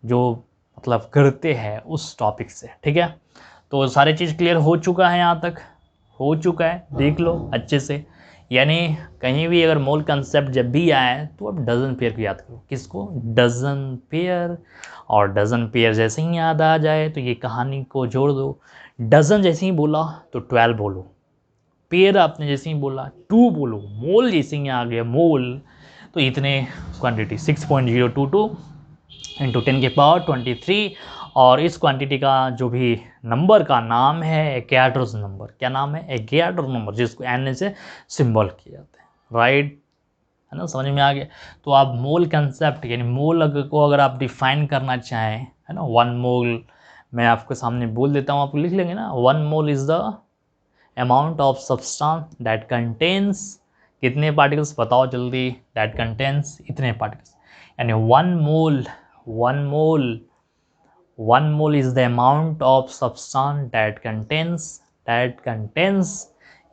जो मतलब करते हैं उस टॉपिक से, ठीक है। तो सारी चीज़ क्लियर हो चुका है, यहाँ तक हो चुका है, देख लो अच्छे से। यानी कहीं भी अगर मोल कंसेप्ट जब भी आए तो आप डजन पेयर को याद करो। किसको? Dozen pair. और डजन पेयर जैसे ही याद आ जाए तो ये कहानी को जोड़ दो। डजन जैसे ही बोला तो 12 बोलो, पेयर आपने जैसे ही बोला 2 बोलो, मोल जैसे ही आ गया मोल तो इतने क्वांटिटी 6.022 इंटू 10 के पावर 23। और इस क्वांटिटी का जो भी नंबर का नाम है एकेड्रोस नंबर। क्या नाम है? एकेड्रोस नंबर, जिसको एन से सिंबल किया जाता है। राइट, है ना? समझ में आ गया। तो आप मोल कंसेप्ट यानी मोल को अगर आप डिफाइन करना चाहें, है ना, 1 मोल मैं आपके सामने बोल देता हूँ, आप लिख लेंगे ना। 1 mole is the amount of substance that contains, कितने पार्टिकल्स बताओ जल्दी, दैट कंटेन्स इतने पार्टिकल्स। यानी 1 mole is the amount of substance that contains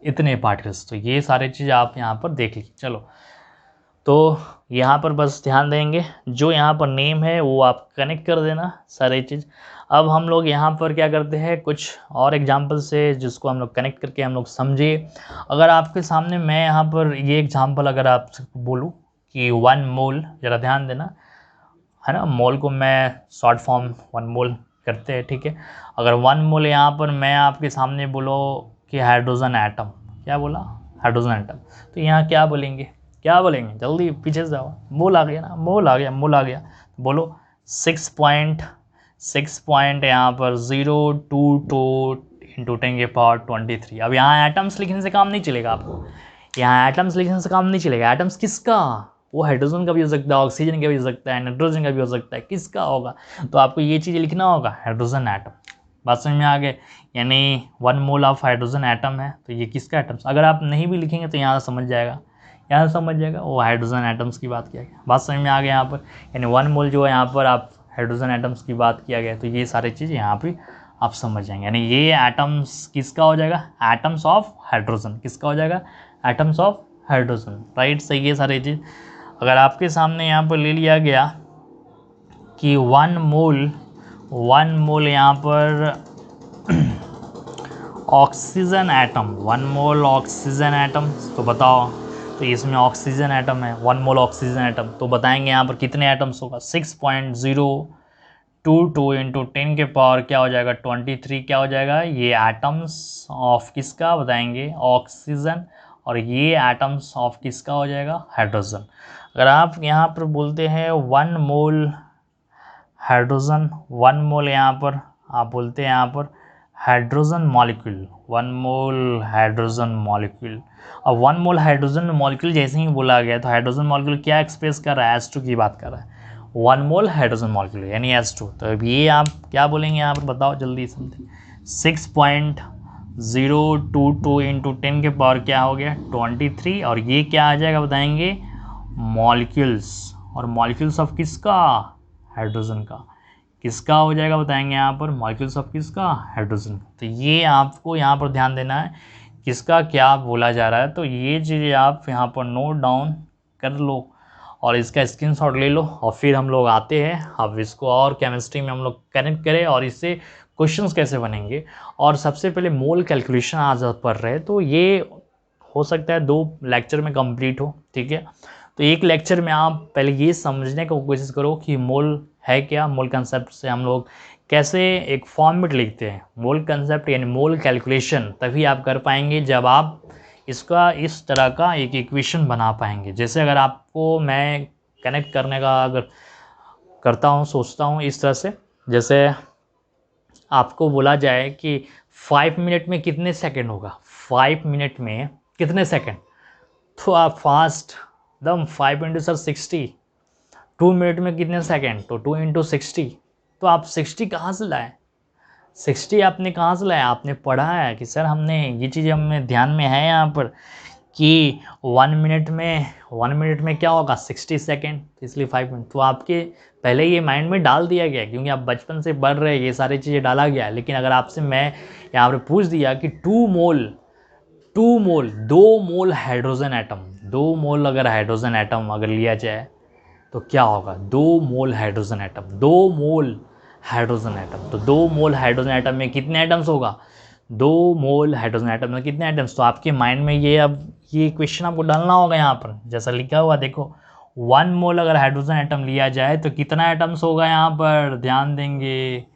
इतने पार्टिकल्स। तो ये सारे चीज़ आप यहाँ पर देख लीजिए। चलो, तो यहाँ पर बस ध्यान देंगे, जो यहाँ पर नेम है वो आप कनेक्ट कर देना सारी चीज़। अब हम लोग यहाँ पर क्या करते हैं, कुछ और एग्जांपल से जिसको हम लोग कनेक्ट करके हम लोग समझे। अगर आपके सामने मैं यहाँ पर ये एग्जांपल अगर आप बोलूँ कि 1 मोल, ज़रा ध्यान देना, है ना, मोल को मैं शॉर्ट फॉर्म 1 मोल करते हैं, ठीक है। अगर 1 मोल यहाँ पर मैं आपके सामने बोलो कि हाइड्रोजन एटम, क्या बोला? हाइड्रोजन एटम, तो यहाँ क्या बोलेंगे? क्या बोलेंगे? जल्दी पीछे से जाओ। मोल आ गया ना, मोल आ गया, मोल आ गया। बोलो 6.6 यहाँ पर 022 इंटू 10 के पावर 23। अब यहाँ एटम्स लिखने से काम नहीं चलेगा आपको, यहाँ एटम्स लिखने से काम नहीं चलेगा। एटम्स किसका? वो हाइड्रोजन का भी हो सकता है, ऑक्सीजन का भी हो सकता है, नाइट्रोजन का भी हो सकता है, किसका होगा? तो आपको ये चीज़ें लिखना होगा, हाइड्रोजन एटम। बात समझ में आ गए? यानी 1 मोल ऑफ हाइड्रोजन एटम है तो ये किसका एटम्स? अगर आप नहीं भी लिखेंगे तो यहाँ समझ जाएगा, यहाँ समझ जाएगा वो हाइड्रोजन एटम्स की बात किया गया। बात समझ में आ गया यहाँ पर? यानी 1 मोल जो है यहाँ पर आप हाइड्रोजन एटम्स की बात किया गया, तो ये सारी चीज़ यहाँ पर आप समझ जाएंगे। यानी ये एटम्स किसका हो जाएगा? Atoms of hydrogen. किसका हो जाएगा? Atoms of hydrogen. राइट, सही है सारी चीज़। अगर आपके सामने यहाँ पर ले लिया गया कि 1 मोल यहाँ पर ऑक्सीजन एटम, 1 मोल ऑक्सीजन एटम, तो बताओ, तो इसमें ऑक्सीजन एटम है, 1 मोल ऑक्सीजन एटम, तो बताएंगे यहाँ पर कितने एटम्स होगा? 6.022 इंटू 10 के पावर क्या हो जाएगा? 23। क्या हो जाएगा? ये एटम्स ऑफ किसका बताएंगे? ऑक्सीजन। और ये एटम्स ऑफ किसका हो जाएगा? हाइड्रोजन। अगर आप यहाँ पर बोलते हैं 1 मोल हाइड्रोजन, 1 मोल यहाँ पर आप बोलते हैं यहाँ पर हाइड्रोजन मॉलिक्यूल, 1 मोल हाइड्रोजन मॉलिक्यूल। अब 1 मोल हाइड्रोजन मॉलिक्यूल जैसे ही बोला गया तो हाइड्रोजन मॉलिक्यूल क्या एक्सप्रेस कर रहा है? H2 की बात कर रहा है। 1 मोल हाइड्रोजन मॉलिक्यूल यानी H2। तो अब ये आप क्या बोलेंगे यहाँ पर बताओ जल्दी समथिंग? 6.022 इंटू 10 के पावर क्या हो गया? 23। और ये क्या आ जाएगा बताएंगे? मॉलिक्यूल्स। और मॉलिक्यूल्स ऑफ किसका? हाइड्रोजन का। किसका हो जाएगा बताएंगे यहाँ पर? मॉलिक्यूल्स ऑफ किसका? हाइड्रोजन। तो ये आपको यहाँ पर ध्यान देना है किसका क्या बोला जा रहा है। तो ये चीज़ें आप यहाँ पर नोट डाउन कर लो और इसका स्क्रीनशॉट ले लो। और फिर हम लोग आते हैं, अब इसको और केमिस्ट्री में हम लोग कनेक्ट करें और इससे क्वेश्चंस कैसे बनेंगे। और सबसे पहले मोल कैलकुलेशन आज पढ़ रहे हैं तो ये हो सकता है 2 लेक्चर में कंप्लीट हो, ठीक है। तो एक लेक्चर में आप पहले ये समझने की कोशिश करो कि मोल है क्या, मोल कंसेप्ट से हम लोग कैसे एक फॉर्मेट लिखते हैं। मोल कंसेप्ट यानी मोल कैलकुलेशन तभी आप कर पाएंगे जब आप इसका इस तरह का एक इक्वेशन बना पाएंगे। जैसे अगर आपको मैं कनेक्ट करने का अगर करता हूँ, सोचता हूँ इस तरह से, जैसे आपको बोला जाए कि 5 मिनट में कितने सेकंड होगा, 5 मिनट में कितने सेकंड, तो आप फास्ट दम 5 इंटू सर 60, 2 मिनट में कितने सेकंड, तो 2 इंटू 60। तो आप 60 कहाँ से लाए? 60 आपने कहाँ से लाया? आपने पढ़ा है कि सर हमने ये चीज़ें हमें ध्यान में है यहाँ पर कि 1 मिनट में क्या होगा? 60 सेकेंड, इसलिए 5 मिनट। तो आपके पहले ये माइंड में डाल दिया गया क्योंकि आप बचपन से पढ़ रहे हैं, ये सारी चीज़ें डाला गया है। लेकिन अगर आपसे मैं यहाँ पर पूछ दिया कि 2 मोल हाइड्रोजन एटम, 2 मोल अगर हाइड्रोजन एटम अगर लिया जाए तो क्या होगा? 2 मोल हाइड्रोजन एटम, 2 मोल हाइड्रोजन एटम। तो 2 मोल हाइड्रोजन एटम में कितने एटम्स होगा? 2 मोल हाइड्रोजन एटम में कितने एटम्स, तो आपके माइंड में ये अब ये क्वेश्चन आपको डालना होगा यहाँ पर जैसा लिखा हुआ देखो 1 मोल अगर हाइड्रोजन एटम लिया जाए तो कितना एटम्स होगा, यहाँ पर ध्यान देंगे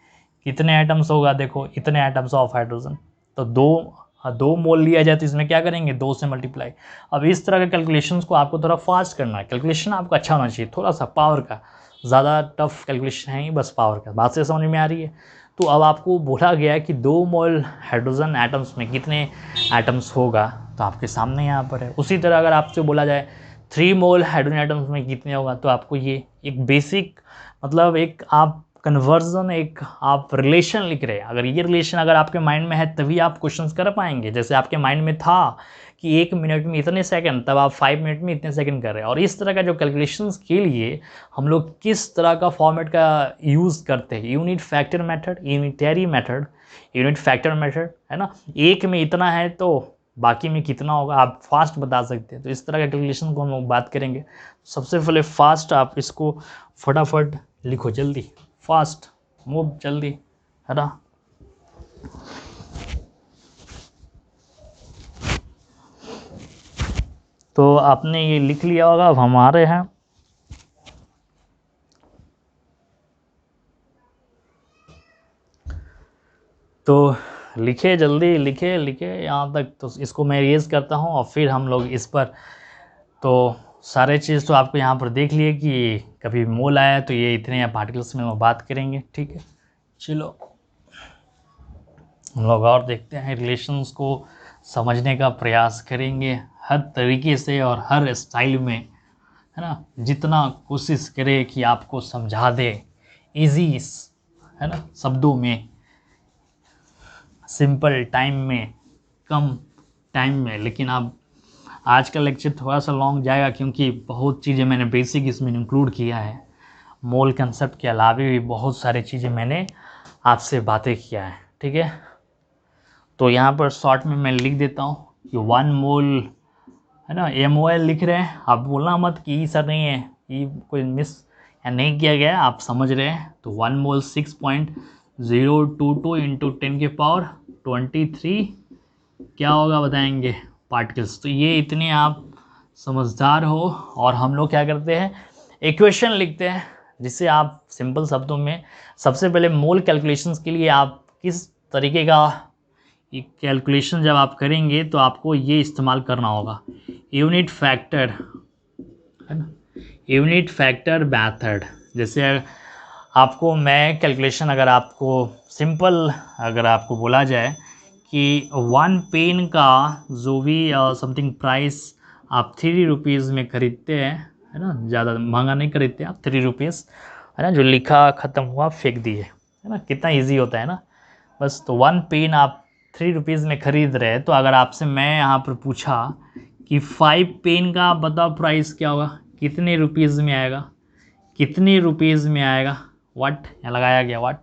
कितने एटम्स होगा, देखो इतने एटम्स ऑफ हाइड्रोजन। तो 2 मोल लिया जाए तो इसमें क्या करेंगे 2 से मल्टीप्लाई। अब इस तरह के कैलकुलेशंस को आपको थोड़ा फास्ट करना है, कैलकुलेशन आपका अच्छा होना चाहिए, थोड़ा सा पावर का, ज़्यादा टफ कैलकुलेशन है ही, बस पावर का। बात से समझ में आ रही है। तो अब आपको बोला गया है कि 2 मोल हाइड्रोजन एटम्स में कितने एटम्स होगा, तो आपके सामने यहाँ पर है। उसी तरह अगर आपसे बोला जाए 3 मोल हाइड्रोजन एटम्स में कितने होगा, तो आपको ये एक बेसिक मतलब एक आप कन्वर्जन, एक आप रिलेशन लिख रहे हैं। अगर ये रिलेशन अगर आपके माइंड में है तभी आप क्वेश्चंस कर पाएंगे। जैसे आपके माइंड में था कि 1 मिनट में इतने सेकंड, तब आप 5 मिनट में इतने सेकंड कर रहे हैं। और इस तरह का जो कैलकुलेशंस के लिए हम लोग किस तरह का फॉर्मेट का यूज़ करते हैं, unit factor method, unitary method, unit factor method, है ना। 1 में इतना है तो बाकी में कितना होगा आप फास्ट बता सकते हैं। तो इस तरह का कैलकुलेशन को हम लोग बात करेंगे। सबसे पहले फास्ट आप इसको फटाफट लिखो, जल्दी फास्ट मूव, जल्दी, है ना। तो आपने ये लिख लिया होगा। अब हमारे हैं तो लिखे, जल्दी लिखे लिखे यहाँ तक। तो इसको मैं रेज करता हूँ और फिर हम लोग इस पर तो सारे चीज़ तो आपको यहाँ पर देख लिए कि कभी मोल आया तो ये इतने या पार्टिकल्स में हम बात करेंगे, ठीक है। चलो हम लोग और देखते हैं, रिलेशंस को समझने का प्रयास करेंगे हर तरीके से और हर स्टाइल में, है ना। जितना कोशिश करें कि आपको समझा दे इजी, है ना, शब्दों में, सिंपल टाइम में, कम टाइम में। लेकिन अब आज का लेक्चर थोड़ा सा लॉन्ग जाएगा क्योंकि बहुत चीज़ें मैंने बेसिक इसमें इंक्लूड किया है। मोल कंसेप्ट के अलावा भी बहुत सारी चीज़ें मैंने आपसे बातें किया है, ठीक है। तो यहाँ पर शॉर्ट में मैं लिख देता हूँ कि 1 मोल, है ना, MOL लिख रहे हैं। आप बोलना मत कि ई सर नहीं है, ये कोई मिस या नहीं किया गया, आप समझ रहे हैं। तो 1 मोल 6.022 इंटू 10⁻23 क्या होगा बताएंगे, पार्टिकल्स। तो ये इतने आप समझदार हो। और हम लोग क्या करते हैं, इक्वेशन लिखते हैं जिससे आप सिंपल शब्दों में, सबसे पहले मोल कैलकुलेशंस के लिए आप किस तरीके का कैलकुलेशन जब आप करेंगे तो आपको ये इस्तेमाल करना होगा, यूनिट फैक्टर, है ना, यूनिट फैक्टर मेथड। जैसे आपको मैं कैलकुलेशन अगर आपको सिंपल अगर आपको बोला जाए कि 1 पेन का जो भी समथिंग प्राइस आप 3 रुपीज़ में ख़रीदते हैं, है ना, ज़्यादा महंगा नहीं खरीदते आप, 3 रुपीज़, है ना, जो लिखा ख़त्म हुआ फेंक दिए, है ना, कितना इजी होता है ना। बस तो 1 पेन आप 3 रुपीज़ में ख़रीद रहे हैं। तो अगर आपसे मैं यहाँ पर पूछा कि 5 पेन का आप बताओ प्राइस क्या होगा, कितने रुपीज़ में आएगा, कितने रुपीज़ में आएगा, व्हाट, यहाँ लगाया गया व्हाट।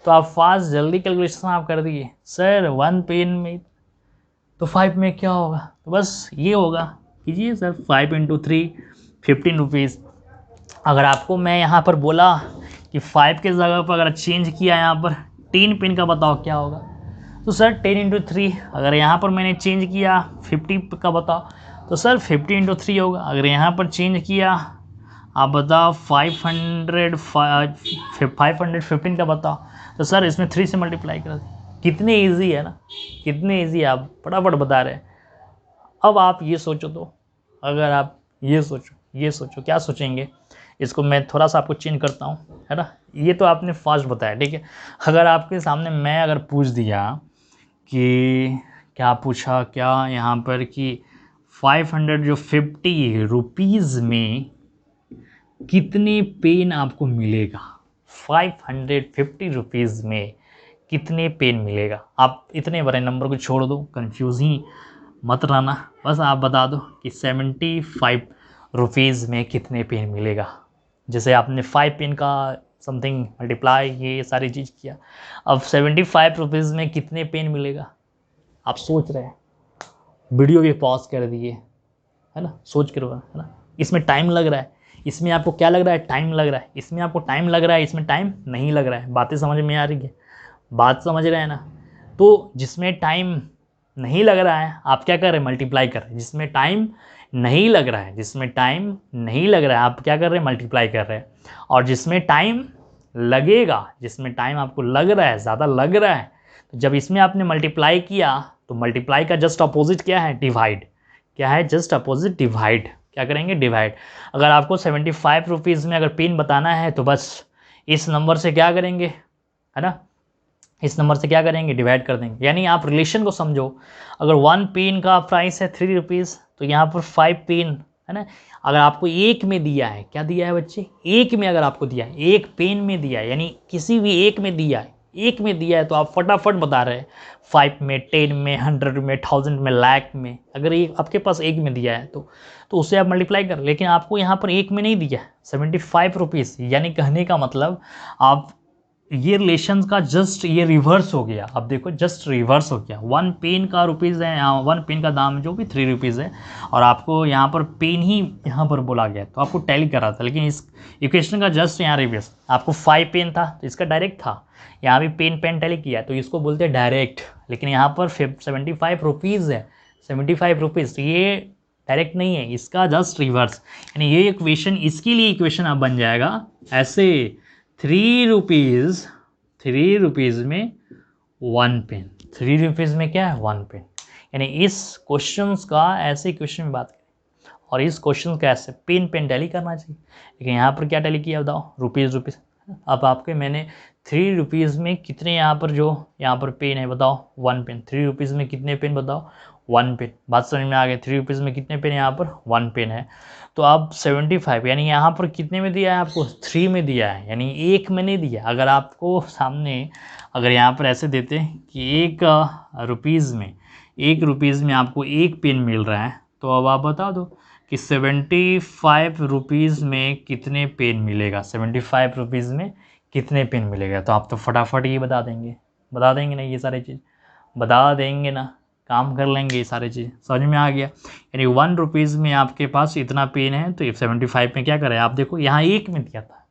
तो आप फास्ट जल्दी कैलकुलेशन आप कर दिए, सर 1 पेन में तो 5 में क्या होगा, तो बस ये होगा, कीजिए सर 5 × 3 15 रुपीज़। अगर आपको मैं यहाँ पर बोला कि 5 के जगह पर अगर चेंज किया यहाँ पर 10 पेन का बताओ क्या होगा, तो सर 10 × 3। अगर यहाँ पर मैंने चेंज किया 50 का बताओ, तो सर 50 × 3 होगा। अगर यहाँ पर चेंज किया आप बताओ 515 का बताओ, तो सर इसमें 3 से मल्टीप्लाई कर दें। कितने इजी है ना, कितने इजी, आप फटाफट बता रहे हैं। अब आप ये सोचो, तो अगर आप ये सोचो क्या सोचेंगे, इसको मैं थोड़ा सा आपको चेंज करता हूँ, है ना। ये तो आपने फास्ट बताया, ठीक है। अगर आपके सामने मैं अगर पूछ दिया कि क्या पूछा, क्या यहाँ पर कि 550 रुपीज़ में कितने पेन आपको मिलेगा, 550 रुपीज़ में कितने पेन मिलेगा। आप इतने बड़े नंबर को छोड़ दो, कंफ्यूज ही मत रहना, बस आप बता दो कि 75 रुपीज़ में कितने पेन मिलेगा। जैसे आपने 5 पेन का समथिंग मल्टीप्लाई ये सारी चीज़ किया, अब 75 रुपीज़ में कितने पेन मिलेगा आप सोच रहे हैं। वीडियो भी पॉज कर दिए, है ना, सोच कर, है ना। इसमें टाइम लग रहा है, इसमें आपको क्या लग रहा है, टाइम लग रहा है, इसमें आपको टाइम लग रहा है, इसमें टाइम नहीं लग रहा है। बातें समझ में आ रही है, बात समझ रहे हैं ना। तो जिसमें टाइम नहीं लग रहा है आप क्या कर रहे हैं, मल्टीप्लाई कर रहे हैं। जिसमें टाइम नहीं लग रहा है, जिसमें टाइम नहीं लग रहा है आप क्या कर रहे हैं, मल्टीप्लाई कर रहे हैं। और जिसमें टाइम लगेगा, जिसमें टाइम आपको लग रहा है, ज़्यादा लग रहा है, तो जब इसमें आपने मल्टीप्लाई किया तो मल्टीप्लाई का जस्ट अपोजिट क्या है, डिवाइड। क्या है, जस्ट अपोजिट डिवाइड। क्या करेंगे, डिवाइड। अगर आपको 75 रुपीज़ में अगर पेन बताना है तो बस इस नंबर से क्या करेंगे, है ना, इस नंबर से क्या करेंगे, डिवाइड कर देंगे। यानी आप रिलेशन को समझो। अगर 1 पेन का प्राइस है 3 रुपीज़ तो यहाँ पर 5 पेन, है ना। अगर आपको एक में दिया है, क्या दिया है बच्चे, एक में अगर आपको दिया है, एक पेन में दिया है, यानी किसी भी एक में दिया है, एक में दिया है तो आप फटाफट बता रहे हैं 5 में, 10 में, 100 में, 1000 में, लाख में। अगर एक आपके पास एक में दिया है तो उससे आप मल्टीप्लाई कर। लेकिन आपको यहाँ पर एक में नहीं दिया है, 75 रुपीज़। यानी कहने का मतलब आप ये रिलेशन का जस्ट ये रिवर्स हो गया। अब देखो जस्ट रिवर्स हो गया। 1 पेन का रुपीज़ है, यहाँ 1 पेन का दाम जो भी 3 रुपीज़ है, और आपको यहाँ पर पेन ही यहाँ पर बोला गया तो आपको टैली कर रहा था। लेकिन इस इक्वेशन का जस्ट यहाँ रिवर्स, आपको 5 पेन था तो इसका डायरेक्ट था, यहाँ भी पेन पेन टैली किया तो इसको बोलते हैं डायरेक्ट। लेकिन यहाँ पर 75 रुपीज़ है, 75 रुपीज़, ये डायरेक्ट नहीं है, इसका जस्ट रिवर्स। यानी ये इक्वेशन, इसके लिए इक्वेशन अब बन जाएगा ऐसे, 3 रुपीज़ में 1 पेन, 3 रुपीज़ में क्या है, 1 पेन। यानी इस क्वेश्चंस का ऐसे क्वेश्चन में बात करें, और इस क्वेश्चन का ऐसे पेन पेन टैली करना चाहिए। लेकिन यहाँ पर क्या टैली किया बताओ, रुपीज़। अब आपके मैंने 3 रुपीज़ में कितने यहाँ पर जो यहाँ पर पेन है बताओ, 1 पेन। 3 रुपीज़ में कितने पेन बताओ, 1 पेन। बात समझ में आ गई, 3 रुपीज़ में कितने पेन, यहाँ पर 1 पेन है। तो आप 75, यानी यहाँ पर कितने में दिया है आपको, 3 में दिया है, यानी एक में नहीं दिया। अगर आपको सामने अगर यहाँ पर ऐसे देते कि 1 रुपीज़ में आपको एक पेन मिल रहा है, तो अब आप बता दो कि 75 रुपीज़ में कितने पेन मिलेगा, 75 रुपीज़ में कितने पेन मिलेगा। तो आप तो फटाफट ये बता देंगे ना, ये सारी चीज़ बता देंगे ना, काम कर लेंगे ये सारी चीज़। समझ में आ गया। यानी 1 रुपीज़ में आपके पास इतना पेन है तो 75 में क्या करें, आप देखो यहाँ एक में दिया था,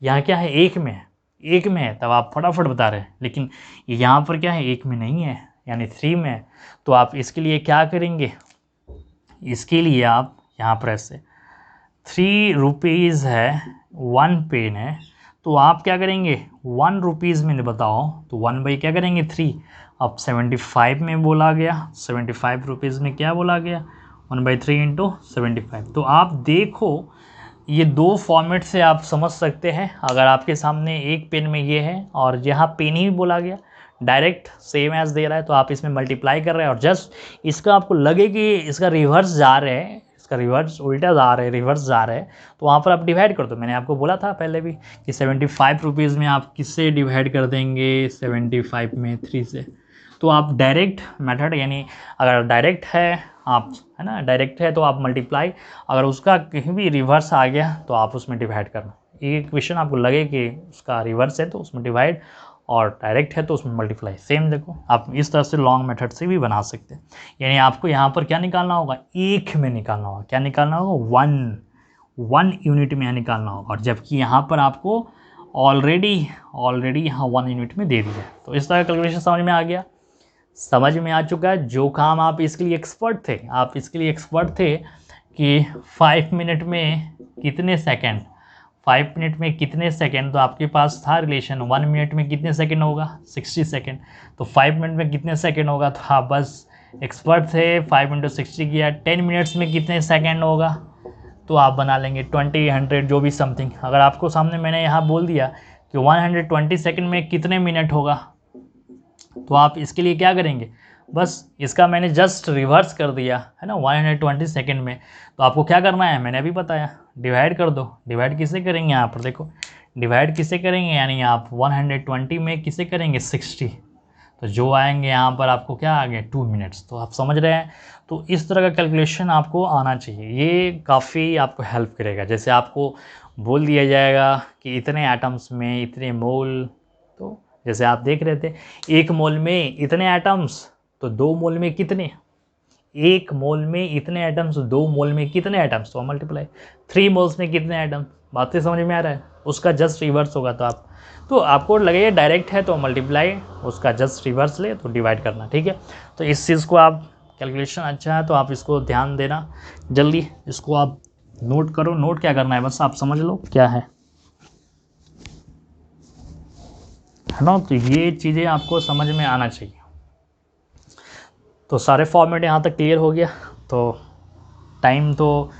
यहाँ क्या है, एक में है, एक में है, तब आप फटाफट बता रहे हैं। लेकिन यहाँ पर क्या है, एक में नहीं है, यानी 3 में है। तो आप इसके लिए क्या करेंगे, इसके लिए आप यहाँ पर ऐसे 3 रुपीज़ है, 1 पेन है, तो आप क्या करेंगे, 1 रुपीज़ में बताओ तो 1 बाई क्या करेंगे, 3। अब 75 में बोला गया, 75 रुपीज़ में क्या बोला गया, 1/3 इंटू 75। तो आप देखो ये दो फॉर्मेट से आप समझ सकते हैं। अगर आपके सामने एक पेन में ये है और यहाँ पेन ही बोला गया, डायरेक्ट सेम एज दे रहा है, तो आप इसमें मल्टीप्लाई कर रहे हैं और जस्ट इसका आपको लगे कि इसका रिवर्स जा रहे हैं, इसका रिवर्स उल्टा जा रहे हैं, रिवर्स जा रहे हैं, तो वहाँ पर आप डिवाइड कर दो। मैंने आपको बोला था पहले भी कि 75 रुपीज़ में आप किससे डिवाइड कर देंगे, 75 में 3 से। तो आप डायरेक्ट मेथड, यानी अगर डायरेक्ट है आप, है ना, डायरेक्ट है तो आप मल्टीप्लाई, अगर उसका कहीं भी रिवर्स आ गया तो आप उसमें डिवाइड करना। ये क्वेश्चन आपको लगे कि उसका रिवर्स है तो उसमें डिवाइड, और डायरेक्ट है तो उसमें मल्टीप्लाई। सेम देखो आप इस तरह से लॉन्ग मेथड से भी बना सकते हैं। यानी आपको यहाँ पर क्या निकालना होगा, एक में निकालना होगा। क्या निकालना होगा, 1 यूनिट में निकालना होगा। और जबकि यहाँ पर आपको ऑलरेडी यहाँ 1 यूनिट में दे दिया। तो इस तरह का कैलकुलेशन समझ में आ गया, समझ में आ चुका है। जो काम आप इसके लिए एक्सपर्ट थे, आप इसके लिए एक्सपर्ट थे कि 5 मिनट में कितने सेकंड, 5 मिनट में कितने सेकंड, तो आपके पास था रिलेशन 1 मिनट में कितने सेकंड होगा, 60 सेकंड। तो 5 मिनट में कितने सेकंड होगा, तो आप बस एक्सपर्ट थे, 5 × 60 किया। 10 मिनट्स में कितने सेकंड होगा, तो आप बना लेंगे 20, 100 जो भी समथिंग। अगर आपको सामने मैंने यहाँ बोल दिया कि 120 सेकंड में कितने मिनट होगा, तो आप इसके लिए क्या करेंगे, बस इसका मैंने जस्ट रिवर्स कर दिया, है ना, 120 सेकंड में। तो आपको क्या करना है, मैंने अभी बताया, डिवाइड कर दो। डिवाइड किसे करेंगे, यहाँ पर देखो डिवाइड किसे करेंगे, यानी आप 120 में किसे करेंगे, 60। तो जो आएंगे यहाँ पर आपको क्या आ गए, 2 मिनट्स। तो आप समझ रहे हैं। तो इस तरह का कैलकुलेशन आपको आना चाहिए, ये काफ़ी आपको हेल्प करेगा। जैसे आपको बोल दिया जाएगा कि इतने एटम्स में इतने मोल, तो जैसे आप देख रहे थे 1 मोल में इतने एटम्स, तो 2 मोल में कितने, 1 मोल में इतने एटम्स, 2 मोल में कितने एटम्स, तो मल्टीप्लाई। 3 मोल्स में कितने एटम, बातें समझ में आ रहा है। उसका जस्ट रिवर्स होगा। तो आपको लगेगा डायरेक्ट है तो मल्टीप्लाई, उसका जस्ट रिवर्स ले तो डिवाइड करना, ठीक है। तो इस चीज़ को आप कैलकुलेशन अच्छा है तो आप इसको ध्यान देना, जल्दी इसको आप नोट करो। नोट क्या करना है, बस आप समझ लो क्या है ना। तो ये चीज़ें आपको समझ में आना चाहिए। तो सारे फॉर्मेट यहाँ तक क्लियर हो गया। तो टाइम तो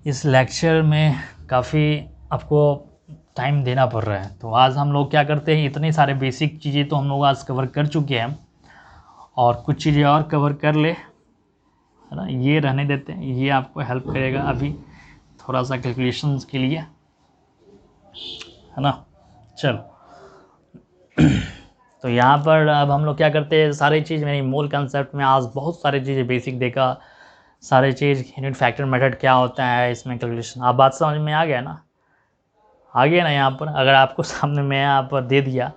इस लेक्चर में काफ़ी आपको टाइम देना पड़ रहा है। तो आज हम लोग क्या करते हैं, इतने सारे बेसिक चीज़ें तो हम लोग आज कवर कर चुके हैं और कुछ चीज़ें और कवर कर ले, है ना। ये रहने देते हैं, ये आपको हेल्प करेगा अभी थोड़ा सा कैलकुलेशंस के लिए, है ना। चलो तो यहाँ पर अब हम लोग क्या करते हैं, सारी चीज़ मेरी मोल कंसेप्ट में आज बहुत सारी चीज़ें बेसिक देखा, सारी चीज़ यूनिट फैक्टर मेथड क्या होता है इसमें कैलकुलेशन, आप बात समझ में आ गया ना, आ गया ना। यहाँ पर अगर आपको सामने मैं यहाँ पर दे दिया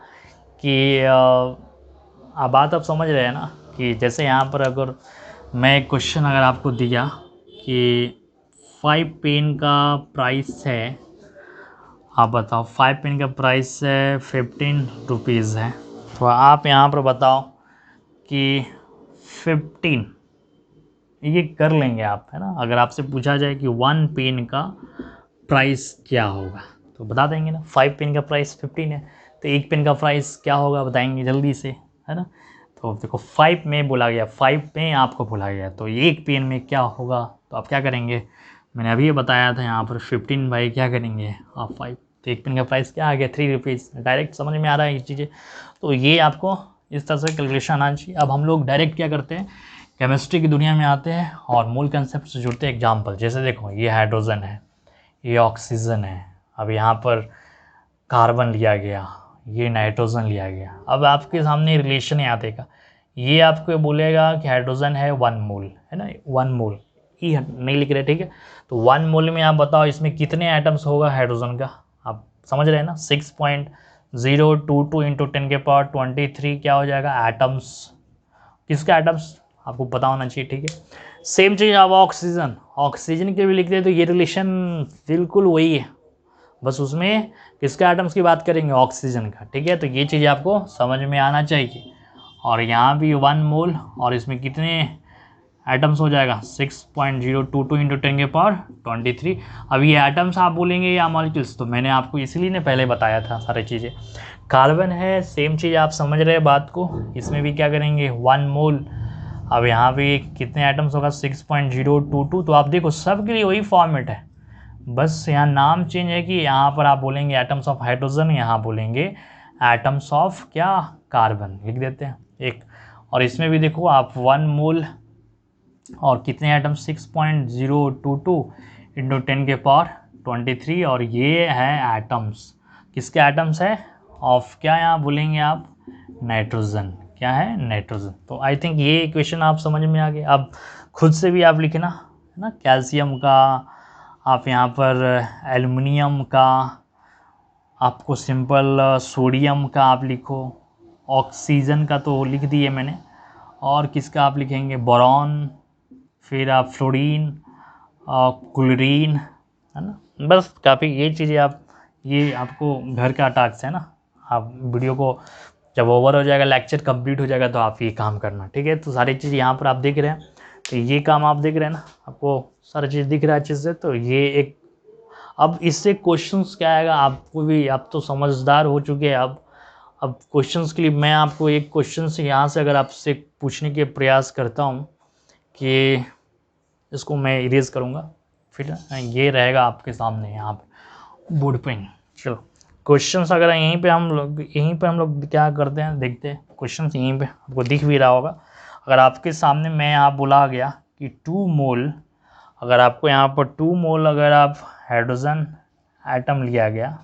कि आप बात आप समझ रहे हैं ना, कि जैसे यहाँ पर अगर मैं एक क्वेश्चन अगर आपको दिया कि 5 पेन का प्राइस है, आप बताओ 5 पेन का प्राइस है 15 रुपीज़ है, तो आप यहाँ पर बताओ कि 15 ये कर लेंगे आप, है ना। अगर आपसे पूछा जाए कि 1 पेन का प्राइस क्या होगा तो बता देंगे ना, 5 पेन का प्राइस 15 है, तो 1 पेन का प्राइस क्या होगा बताएंगे जल्दी से, है ना। तो देखो 5 में बोला गया, 5 में आपको बोला गया, तो 1 पेन में क्या होगा, तो आप क्या करेंगे, मैंने अभी बताया था यहाँ पर 15 बाई क्या करेंगे आप 5, तो 1 पेन का प्राइस क्या आ गया 3 रुपीज़। डायरेक्ट समझ में आ रहा है ये चीज़ें, तो ये आपको इस तरह से कैलकुलेशन आना चाहिए। अब हम लोग डायरेक्ट क्या करते हैं, केमिस्ट्री की दुनिया में आते हैं और मूल कंसेप्ट से जुड़ते हैं। एग्जाम्पल जैसे देखो ये हाइड्रोजन है, ये ऑक्सीजन है, अब यहाँ पर कार्बन लिया गया, ये नाइट्रोजन लिया गया। अब आपके सामने रिलेशन यहाँ देगा, ये आपको बोलेगा कि हाइड्रोजन है 1 मोल, है ना, 1 मोल, ई नहीं लिख रहे, ठीक है। तो 1 मोल में आप बताओ इसमें कितने एटम्स होगा हाइड्रोजन का, आप समझ रहे हैं ना। 6.022 इंटू 10⁻23 क्या हो जाएगा एटम्स, किसका एटम्स आपको पता होना चाहिए, ठीक है। सेम चीज़ अब ऑक्सीजन के भी लिखते हैं तो ये रिलेशन बिल्कुल वही है, बस उसमें किसका एटम्स की बात करेंगे, ऑक्सीजन का, ठीक है। तो ये चीज़ आपको समझ में आना चाहिए। और यहाँ भी 1 मोल और इसमें कितने एटम्स हो जाएगा 6.022 इंटू 10⁻23। अब ये एटम्स आप बोलेंगे या मॉलिक्यूल्स, तो मैंने आपको इसीलिए ने पहले बताया था सारी चीज़ें। कार्बन है सेम चीज़, आप समझ रहे हैं बात को, इसमें भी क्या करेंगे 1 मोल। अब यहाँ भी कितने एटम्स होगा 6.022, तो आप देखो सब के लिए वही फॉर्मेट है, बस यहाँ नाम चेंज है कि यहाँ पर आप बोलेंगे एटम्स ऑफ हाइड्रोजन, यहाँ बोलेंगे एटम्स ऑफ क्या कार्बन, लिख देते हैं एक। और इसमें भी देखो आप 1 मोल और कितने एटम्स 6.022 इंटू 10⁻23, और ये है एटम्स, किसके एटम्स है ऑफ क्या यहाँ बोलेंगे आप नाइट्रोजन, क्या है नाइट्रोजन। तो आई थिंक ये इक्वेशन आप समझ में आ गए। अब खुद से भी आप लिखना, है ना, कैल्शियम का, आप यहाँ पर एल्युमिनियम का, आपको सिंपल सोडियम का आप लिखो, ऑक्सीजन का तो लिख दिए मैंने, और किसका आप लिखेंगे बोरॉन, फिर आप फ्लोरीन, क्लोरीन, है ना। बस काफ़ी ये चीज़ें आप, ये आपको घर का टास्क है ना। आप वीडियो को जब ओवर हो जाएगा, लेक्चर कंप्लीट हो जाएगा, तो आप ये काम करना, ठीक है। तो सारी चीज़ यहाँ पर आप देख रहे हैं, तो ये काम आप देख रहे हैं ना, आपको सारी चीज़ दिख रहा है अच्छे से। तो ये एक, अब इससे क्वेश्चंस क्या आएगा आपको भी, आप तो समझदार हो चुके हैं। अब क्वेश्चंस के लिए मैं आपको एक क्वेश्चन से यहाँ से अगर आपसे पूछने के प्रयास करता हूँ कि इसको मैं इरेज करूँगा, फिर ये रहेगा आपके सामने यहाँ पे बोर्ड पे। चलो क्वेश्चंस अगर यहीं पे हम लोग क्या करते हैं, देखते हैं क्वेश्चंस यहीं पे आपको दिख भी रहा होगा। अगर आपके सामने मैं यहाँ बोला गया कि 2 मोल, अगर आपको यहाँ पर 2 मोल अगर आप हाइड्रोजन एटम लिया गया,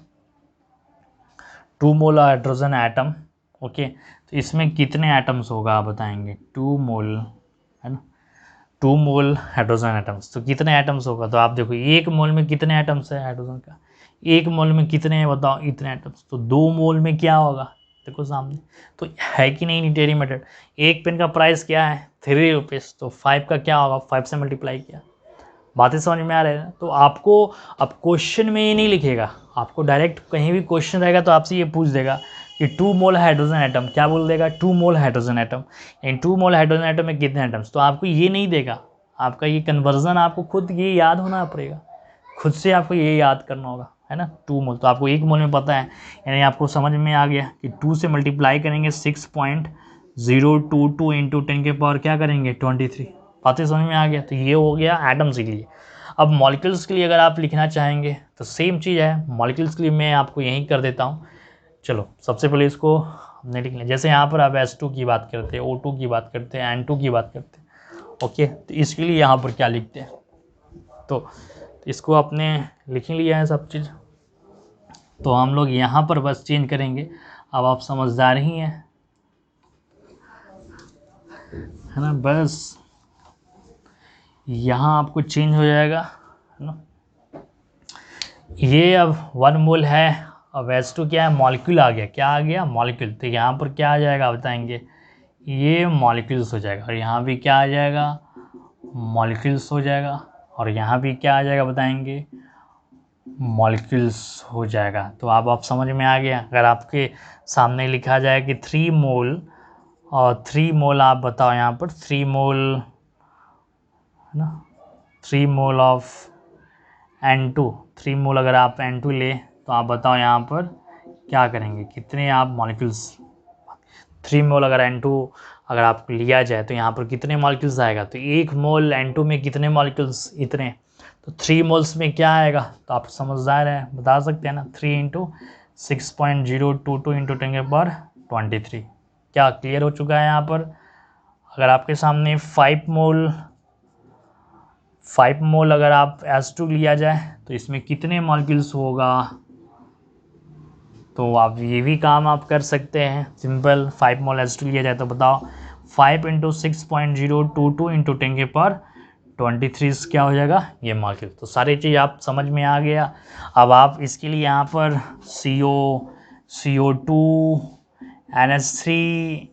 2 मोल हाइड्रोजन एटम, ओके, तो इसमें कितने एटम्स होगा आप बताएंगे, 2 मोल, है ना, 2 मोल हाइड्रोजन एटम्स, तो कितने एटम्स होगा। तो आप देखो 1 मोल में कितने एटम्स है हाइड्रोजन का, 1 मोल में कितने हैं बताओ, इतने एटम्स। तो 2 मोल में क्या होगा, देखो सामने, तो है कि नहीं यूनिटरी मेथड। 1 पेन का प्राइस क्या है 3 रुपीज़, तो 5 का क्या होगा, 5 से मल्टीप्लाई किया बातें समझ में आ रही है? तो आपको अब क्वेश्चन में ये नहीं लिखेगा, आपको डायरेक्ट कहीं भी क्वेश्चन रहेगा तो आपसे ये पूछ देगा कि 2 मोल हाइड्रोजन एटम, क्या बोल देगा 2 मोल हाइड्रोजन एटम, इन 2 मोल हाइड्रोजन एटम में कितने एटम्स, तो आपको ये नहीं देगा, आपका ये कन्वर्जन आपको खुद ये याद होना पड़ेगा, खुद से आपको ये याद करना होगा, है ना। 2 मोल तो आपको 1 मोल में पता है, यानी आपको समझ में आ गया कि 2 से मल्टीप्लाई करेंगे 6.022 इंटू 10 के पावर क्या करेंगे 23, बातें समझ में आ गया। तो ये हो गया एटम्स के लिए। अब मॉलिक्यूल्स के लिए अगर आप लिखना चाहेंगे तो सेम चीज़ है, मॉलिक्यूल्स के लिए मैं आपको यहीं कर देता हूँ। चलो सबसे पहले इसको हमने लिख लिया, जैसे यहाँ पर आप S2 की बात करते हैं, O2 की बात करते हैं, N2 की बात करते हैं, ओके। तो इसके लिए यहाँ पर क्या लिखते हैं, तो इसको आपने लिख लिया है सब चीज़, तो हम लोग यहाँ पर बस चेंज करेंगे। अब आप समझदार ही हैं, है ना, बस यहाँ आपको चेंज हो जाएगा, है ना। ये अब 1 मोल है, अब H2 क्या है, मॉलिक्यूल आ गया, क्या आ गया मॉलिक्यूल, तो यहाँ पर क्या आ जाएगा बताएंगे, ये मॉलिक्यूल्स हो जाएगा, और यहाँ भी क्या आ जाएगा मॉलिक्यूल्स हो जाएगा, और यहाँ भी क्या आ जाएगा बताएंगे मॉलिक्यूल्स हो जाएगा। तो अब आप समझ में आ गया। अगर आपके सामने लिखा जाए कि 3 मोल और 3 मोल, आप बताओ यहाँ पर 3 मोल, है ना, 3 मोल ऑफ N2, 3 मोल अगर आप N2 ले तो आप बताओ यहाँ पर क्या करेंगे, कितने आप मॉलिक्यूल्स, 3 मोल अगर N2 अगर आप लिया जाए तो यहाँ पर कितने मॉलिक्यूल्स आएगा, तो 1 मोल N2 में कितने मॉलिक्यूल्स, इतने, तो 3 मोल्स में क्या आएगा, तो आप समझदार हैं बता सकते हैं ना, 3 इंटू 6.022 इंटू 10 के पावर 23। क्या क्लियर हो चुका है यहाँ पर। अगर आपके सामने 5 मोल अगर आप S2 लिया जाए तो इसमें कितने मॉलिक्यूल्स होगा, तो आप ये भी काम आप कर सकते हैं सिंपल। 5 मोल H2 लिया जाए तो बताओ 5 इंटू 6.022 इंटू 10 के पावर 23 क्या हो जाएगा ये मॉलिक्यूल। तो सारी चीज़ आप समझ में आ गया। अब आप इसके लिए यहाँ पर CO2 NH3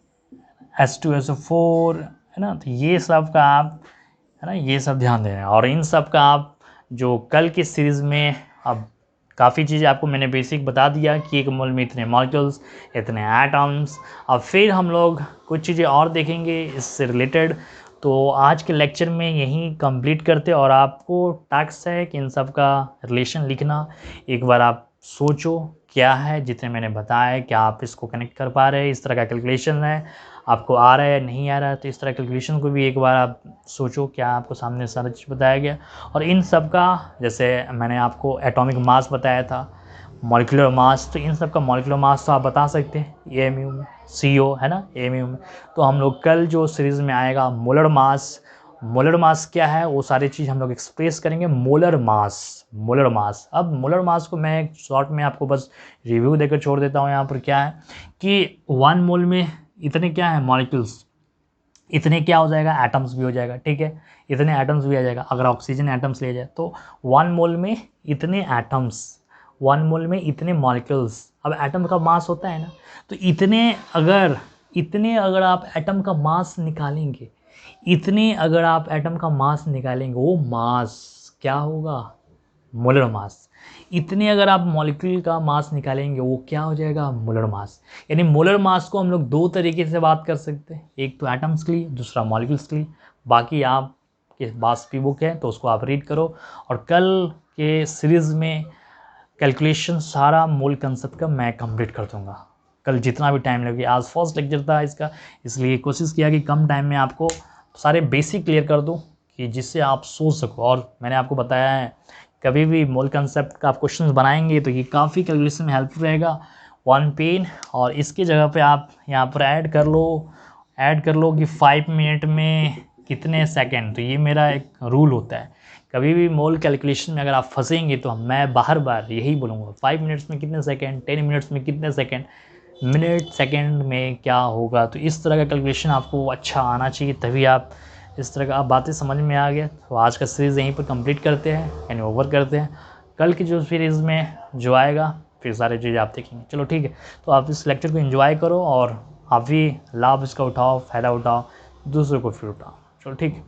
H2SO4, है ना, तो ये सब का आप, है ना, ये सब ध्यान देना है। और इन सब का आप जो कल की सीरीज़ में अब काफ़ी चीज़ें आपको मैंने बेसिक बता दिया कि 1 मोल में इतने मॉलिक्यूल्स, इतने एटम्स। अब फिर हम लोग कुछ चीज़ें और देखेंगे इससे रिलेटेड। तो आज के लेक्चर में यहीं कंप्लीट करते, और आपको टास्क है कि इन सब का रिलेशन लिखना। एक बार आप सोचो क्या है जितने मैंने बताया, क्या आप इसको कनेक्ट कर पा रहे हैं, इस तरह का कैलकुलेशन है आपको आ रहा है नहीं आ रहा है, तो इस तरह कैलकुलेशन को भी एक बार आप सोचो, क्या आपको सामने सारा चीज़ बताया गया। और इन सब का जैसे मैंने आपको एटॉमिक मास बताया था, मॉलिक्यूलर मास, तो इन सब का मॉलिक्यूलर मास तो आप बता सकते हैं AMU में, CO है ना AMU में। तो हम लोग कल जो सीरीज़ में आएगा मोलर मास क्या है वो सारी चीज़ हम लोग एक्सप्रेस करेंगे। मोलर मास अब मोलर मास को मैं एक शॉर्ट में आपको बस रिव्यू देकर छोड़ देता हूँ। यहाँ पर क्या है कि 1 मोल में इतने क्या है मॉलिक्यूल्स, इतने क्या हो जाएगा एटम्स भी हो जाएगा, ठीक है, इतने एटम्स भी आ जाएगा। अगर ऑक्सीजन एटम्स लिया जाए तो 1 मोल में इतने एटम्स, 1 मोल में इतने मॉलिक्यूल्स। अब एटम का मास होता है ना, तो इतने अगर आप एटम का मास निकालेंगे, इतने अगर आप एटम का मास निकालेंगे, वो मास क्या होगा मोलर मास। इतने अगर आप मॉलिक्यूल का मास निकालेंगे वो क्या हो जाएगा मोलर मास। यानी मोलर मास को हम लोग 2 तरीके से बात कर सकते हैं, एक तो एटम्स के लिए, दूसरा मॉलिक्यूल्स के लिए। बाकी आप के पास भी बुक है तो उसको आप रीड करो, और कल के सीरीज़ में कैलकुलेशन सारा मोल कंसेप्ट का मैं कंप्लीट कर दूंगा, कल जितना भी टाइम लगे। आज फर्स्ट लेक्चर था इसका, इसलिए कोशिश किया कि कम टाइम में आपको सारे बेसिक क्लियर कर दूं कि जिससे आप सोच सको। और मैंने आपको बताया है कभी भी मोल कंसेप्ट का आप क्वेश्चन बनाएंगे तो ये काफ़ी कैलकुलेशन में हेल्पफुल रहेगा 1 पेन। और इसकी जगह पे आप यहाँ पर ऐड कर लो कि 5 मिनट में कितने सेकंड। तो ये मेरा एक रूल होता है, कभी भी मोल कैलकुलेशन में अगर आप फंसेंगे तो मैं बार बार यही बोलूँगा 5 मिनट्स में कितने सेकंड, 10 मिनट्स में कितने सेकंड, मिनट सेकंड में क्या होगा। तो इस तरह का कैलकुलेशन आपको अच्छा आना चाहिए, तभी आप इस तरह का आप बातें समझ में आ गया। तो आज का सीरीज़ यहीं पर कंप्लीट करते हैं, यानी ओवर करते हैं। कल की जो सीरीज़ में जो आएगा फिर सारी चीज़ें आप देखेंगे। चलो ठीक है, तो आप इस लेक्चर को एंजॉय करो और आप भी लाभ इसका उठाओ, फ़ायदा उठाओ, दूसरों को फिर उठाओ। चलो ठीक है।